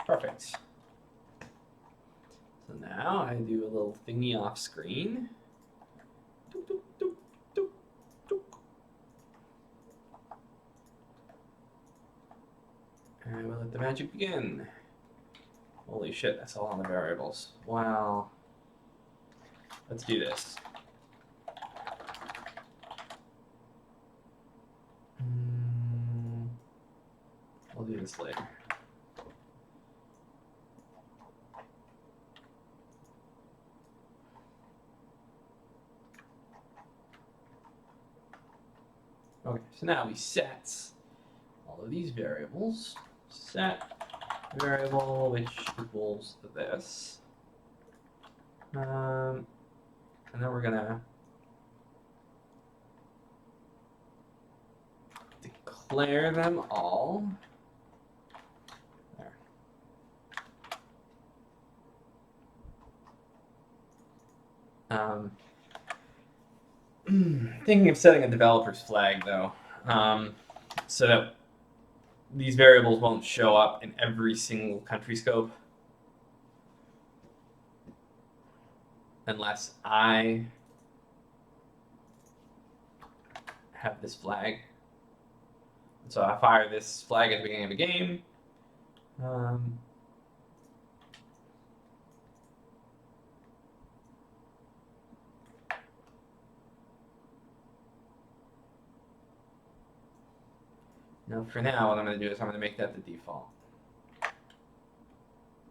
Perfect. So now I do a little thingy off screen. Doop, doop, doop, doop, doop. And we'll let the magic begin. Holy shit, that's all on the variables. Wow. Let's do this. We'll do this later. Okay, so now we set all of these variables. Set variable which equals this. And then we're gonna declare them all. There. Thinking of setting a developer's flag though, so that these variables won't show up in every single country scope unless I have this flag. So I fire this flag at the beginning of a game. Now for now, what I'm going to do is I'm going to make that the default.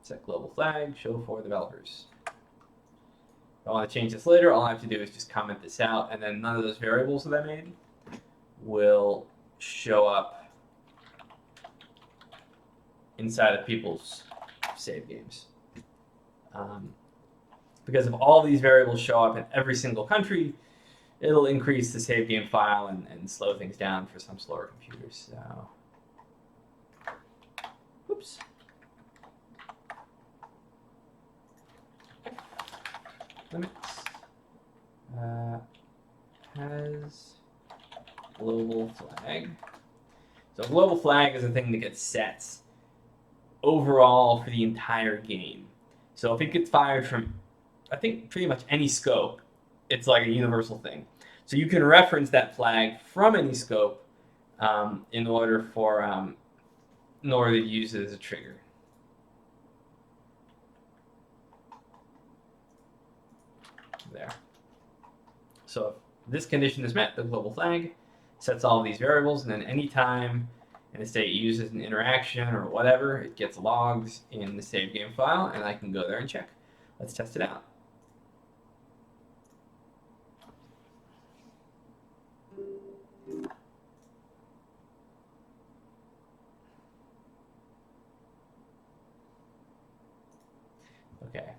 Set global flag, show for developers. If I want to change this later, all I have to do is just comment this out, and then none of those variables that I made will show up inside of people's save games. Because if all these variables show up in every single country, it'll increase the save game file and slow things down for some slower computers. So, whoops. Limits has global flag. So a global flag is a thing that gets set overall for the entire game. So if it gets fired from, I think, pretty much any scope, it's like a universal thing. So you can reference that flag from any scope in order to use it as a trigger. There. So if this condition is met, the global flag sets all of these variables, and then anytime in a state uses an interaction or whatever, it gets logged in the save game file, and I can go there and check. Let's test it out. Okay.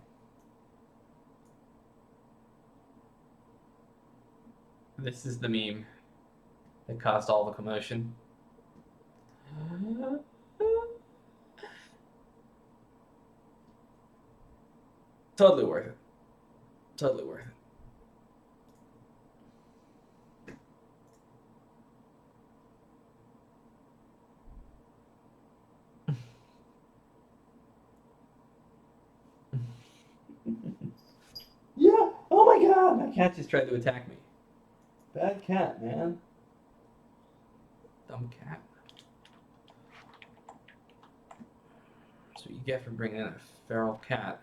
This is the meme that caused all the commotion. Totally worth it. Totally worth it. Yeah. Oh my god, my cat just tried to attack me. Bad cat, man. Dumb cat. That's what you get for bringing in a feral cat.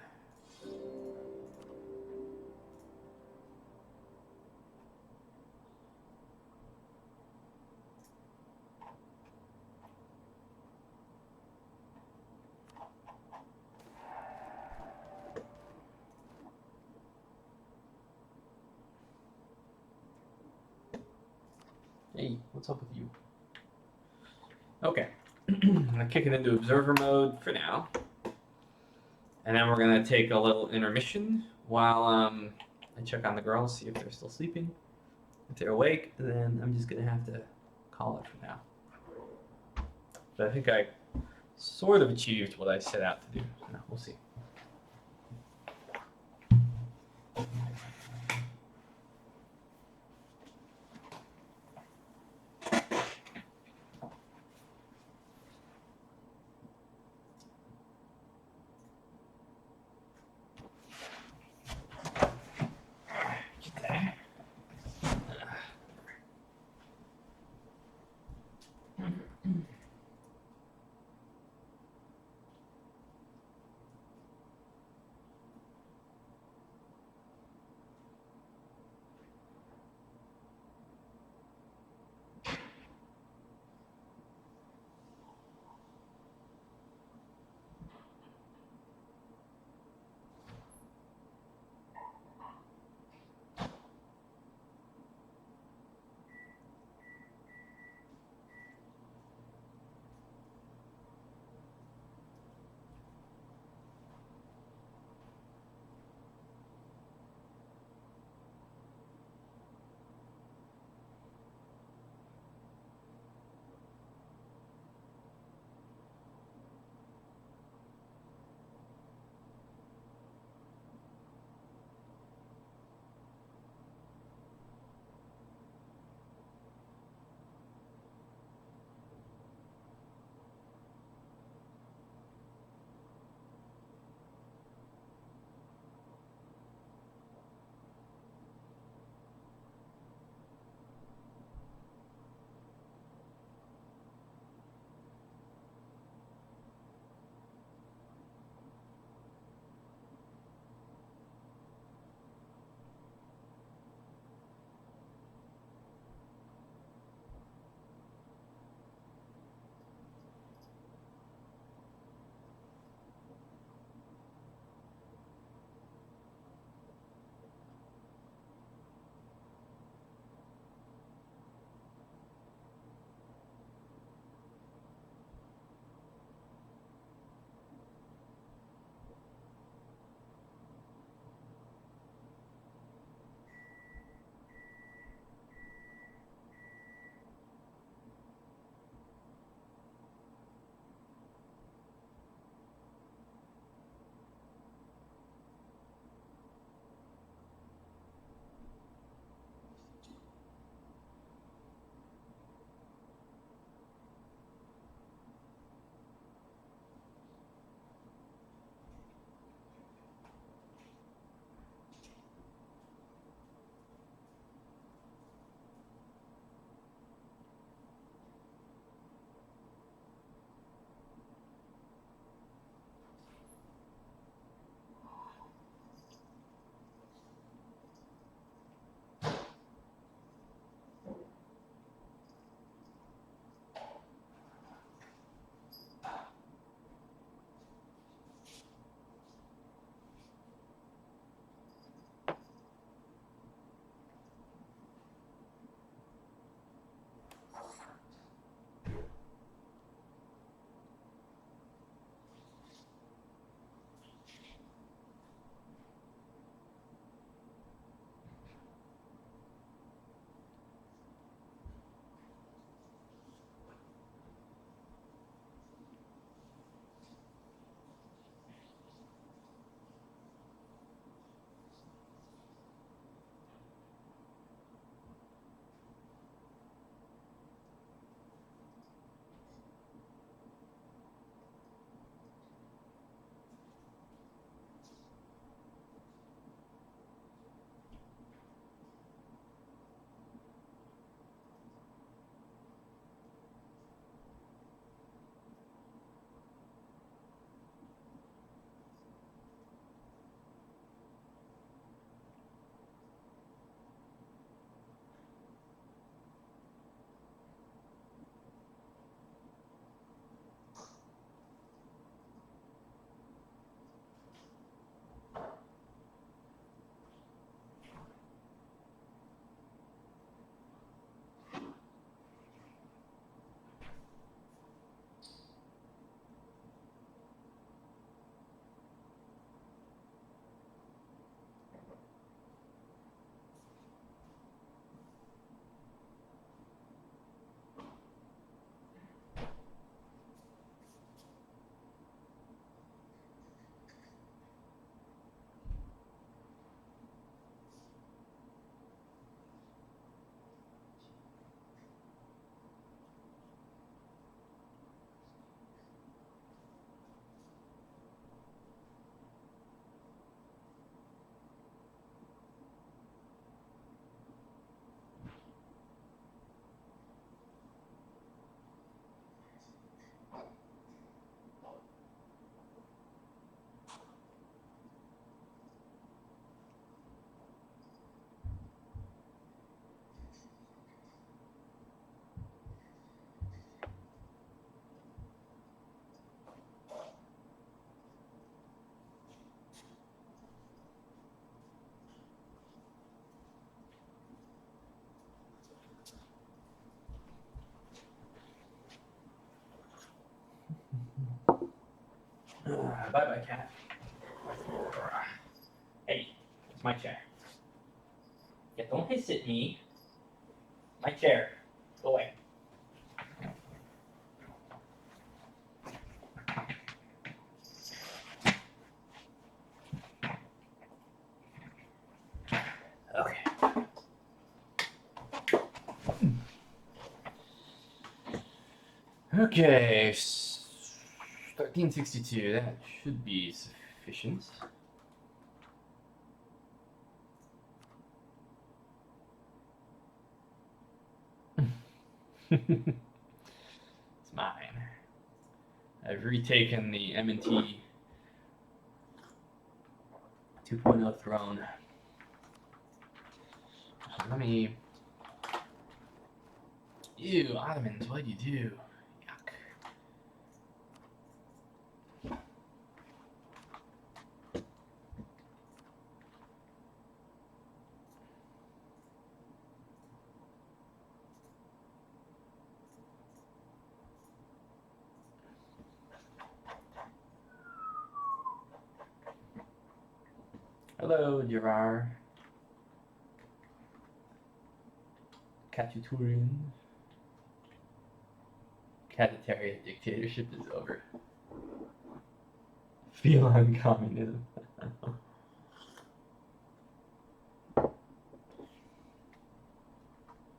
Hey, what's up with you? Okay. I'm gonna kick it into observer mode for now. And then we're gonna take a little intermission while I check on the girls, see if they're still sleeping. If they're awake, then I'm just gonna have to call it for now. But I think I sort of achieved what I set out to do. So we'll see. Bye-bye, cat. Hey, it's my chair. Yeah, don't hiss at me. My chair. Go away. Okay. Okay. 1362. That should be sufficient. It's mine. I've retaken the M&T 2.0 throne. Let me. Ew, Ottomans, what'd you do? Yuck. Hello, Gerard. Khachaturian. Khatatarian dictatorship is over. Feline communism.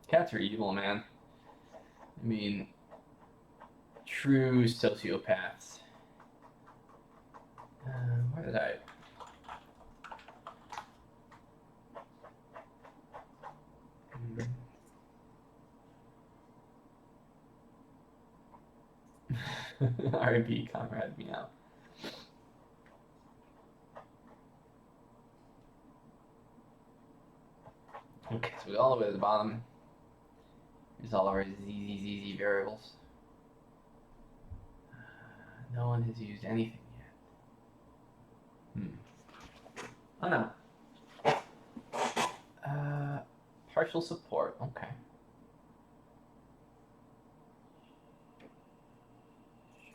Cats are evil, man. I mean, true sociopaths. Where did I? R.I.P. Comrade Meow. Okay, so we got all the way to the bottom. Here's all our ZZZZ variables. No one has used anything yet. Oh no. Partial support, okay.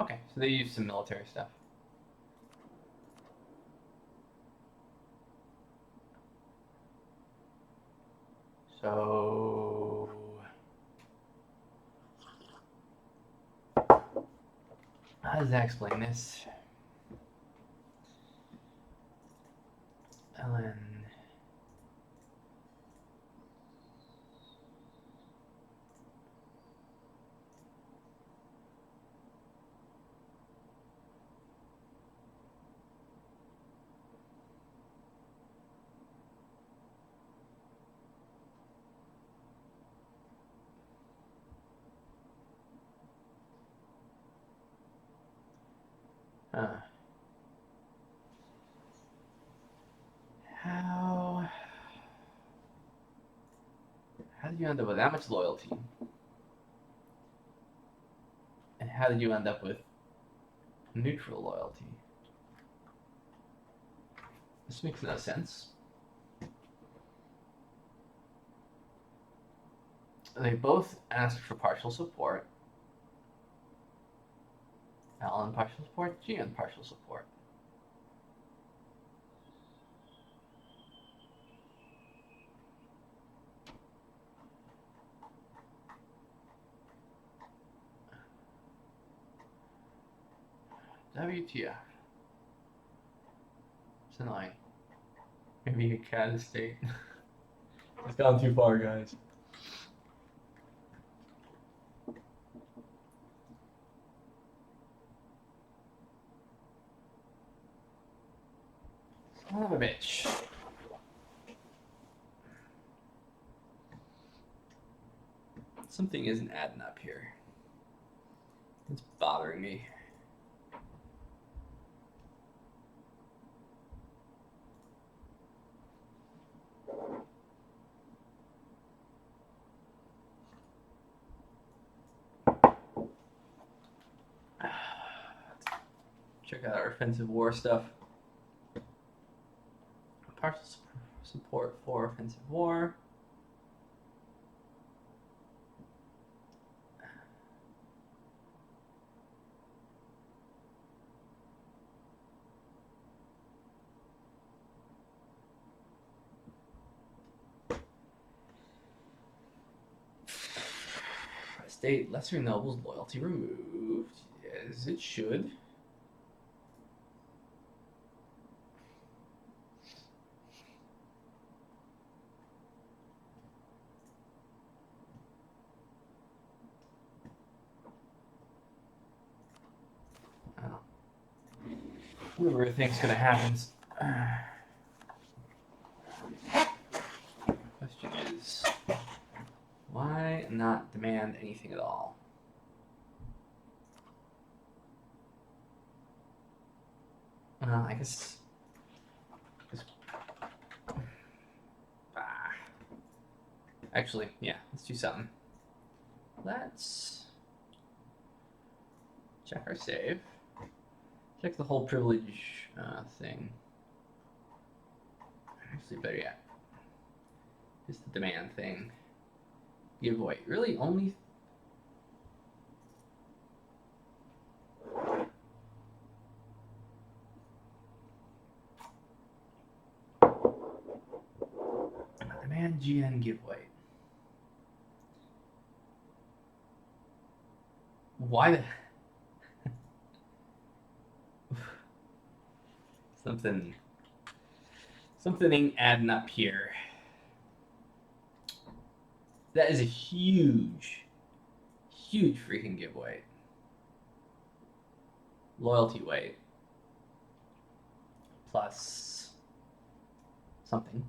Okay, so they use some military stuff. So how does that explain this? ln how did you end up with that much loyalty? And how did you end up with neutral loyalty? This makes no sense. They both asked for partial support. L on partial support, G on partial support. WTF. It's annoying. Maybe a cat estate. It's gone too far, guys. Son of a bitch. Something isn't adding up here. It's bothering me. Check out our offensive war stuff. Partial support for offensive war. state lesser nobles loyalty removed, as it should. Whatever I think's gonna happen. Question is, why not demand anything at all? I guess. Actually, yeah, let's do something. Let's check our save. Check the whole privilege thing. Actually, better yet, just the demand thing. Giveaway. Really, only. Demand GN giveaway. Why the. Something ain't adding up here. That is a huge freaking giveaway. Loyalty weight plus something.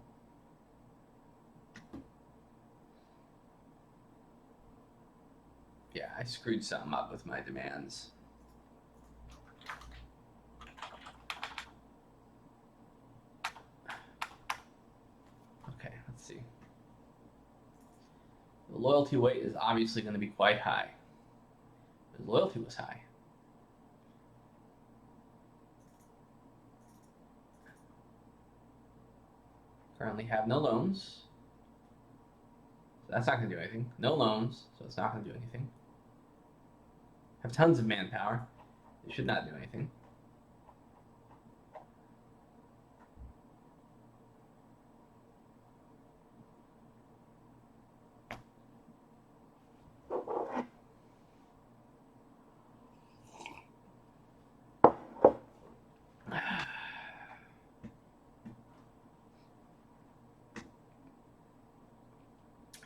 Yeah, I screwed something up with my demands. Okay, let's see. The loyalty weight is obviously going to be quite high. The loyalty was high. Currently have no loans. So that's not going to do anything. No loans, so it's not going to do anything. Have tons of manpower. It should not do anything.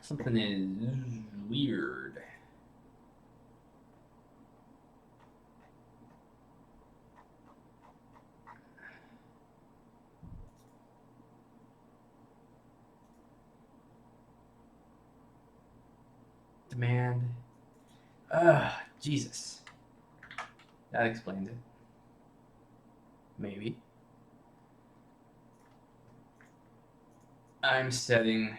Something is weird. Demand. Jesus. That explains it. Maybe. I'm setting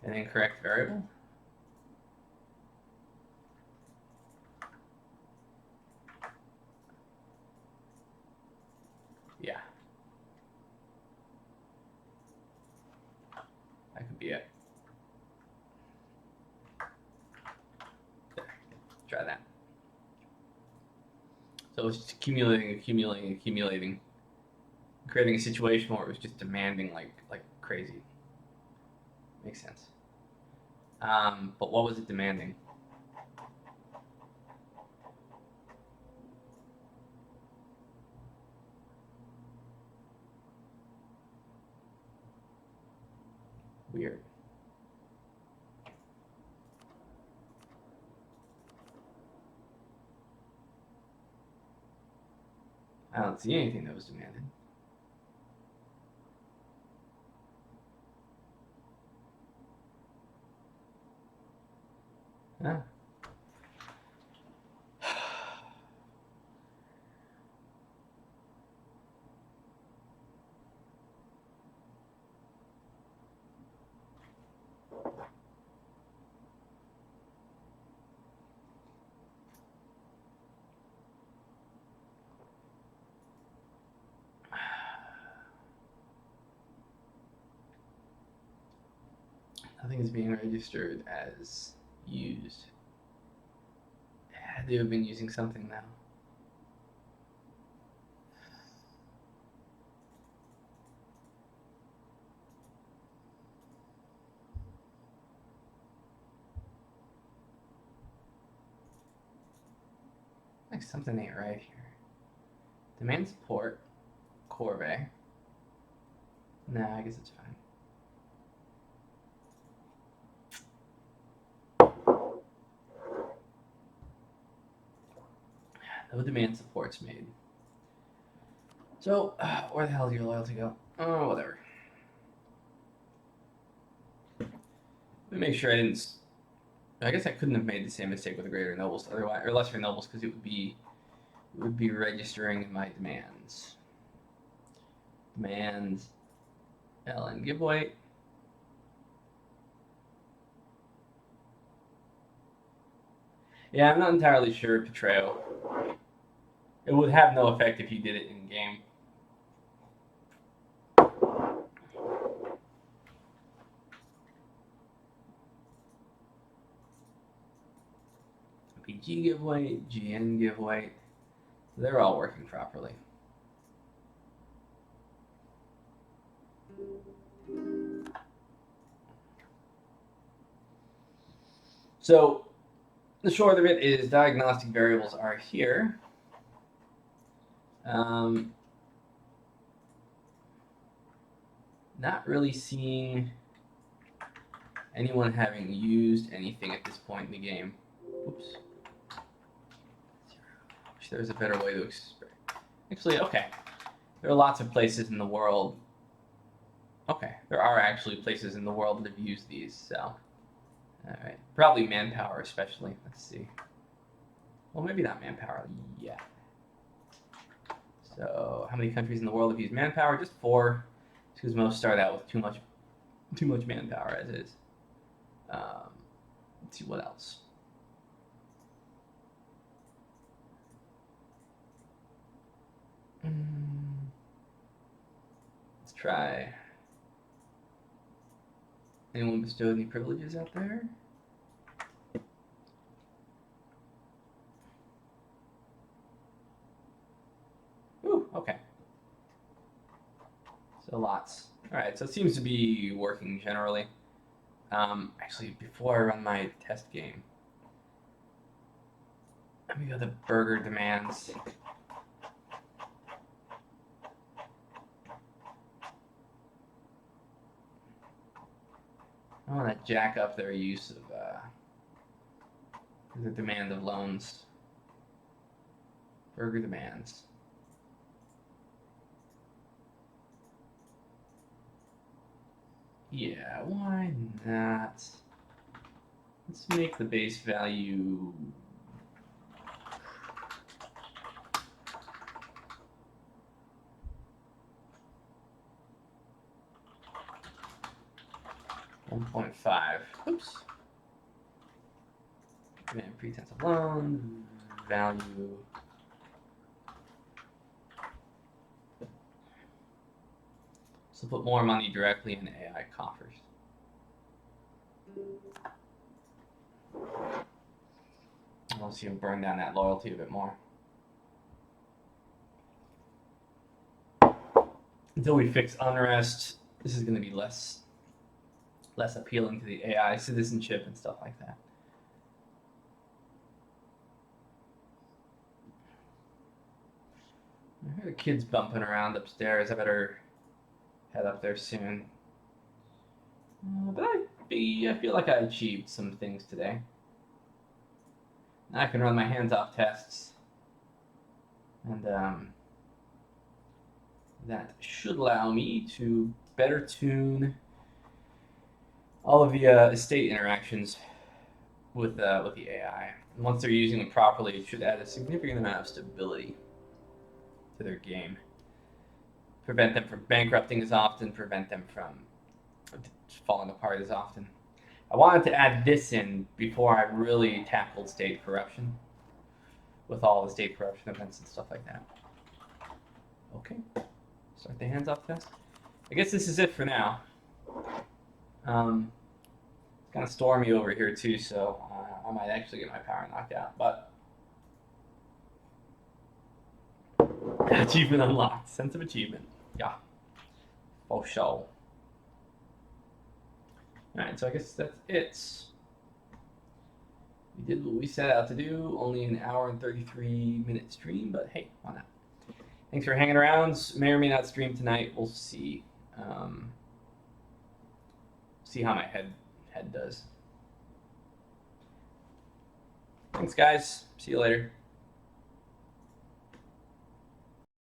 an incorrect variable. Yeah. That could be it. There. Try that. So it's just accumulating, creating a situation where it was just demanding like crazy. Makes sense. But what was it demanding? Weird. I don't see anything that was demanded. Huh. Nothing is being registered as used. They have been using something now. like something ain't right here. Demand support, Corvée. Nah, I guess it's fine. No demand support's made. So, where the hell did your loyalty go? Oh, whatever. Let me make sure I didn't. I guess I couldn't have made the same mistake with the greater nobles, otherwise, or lesser nobles, because it would be registering my demands. Demands. LN give weight. Yeah, I'm not entirely sure, Petreo. It would have no effect if you did it in game. PG give weight, GN give weight. They're all working properly. So the short of it is diagnostic variables are here. Not really seeing anyone having used anything at this point in the game. Oops. Wish there was a better way to express. Actually, okay. There are lots of places in the world. Okay, there are actually places in the world that have used these, so. Alright. Probably manpower, especially. Let's see. Well, maybe not manpower yet. So, how many countries in the world have used manpower? Just 4. Because most start out with too much manpower as is. Let's see what else. Let's try. Anyone bestow any privileges out there? Ooh, okay. So lots. All right, so it seems to be working generally. Actually, before I run my test game, let me go to burger demands. I want to jack up their use of the demand of loans. Burger demands. Yeah, why not? Let's make the base value 1.5. Oops. And pretense of loan value. So put more money directly in AI coffers. I'll see him burn down that loyalty a bit more. Until we fix unrest, this is going to be less appealing to the AI citizenship and stuff like that. I hear the kids bumping around upstairs. I better head up there soon. But I feel like I achieved some things today. Now I can run my hands-off tests. And that should allow me to better tune all of the estate interactions with the AI. And once they're using them properly, it should add a significant amount of stability to their game. Prevent them from bankrupting as often, prevent them from falling apart as often. I wanted to add this in before I really tackled state corruption, with all the state corruption events and stuff like that. Okay, start the hands-off test. I guess this is it for now. It's kind of stormy over here too, so I might actually get my power knocked out, but achievement unlocked. Sense of achievement. Yeah. For sure. Alright, so I guess that's it. We did what we set out to do. Only an hour and 33-minute stream, but hey, why not? Thanks for hanging around. May or may not stream tonight. We'll see. See how my head does. Thanks, guys. See you later.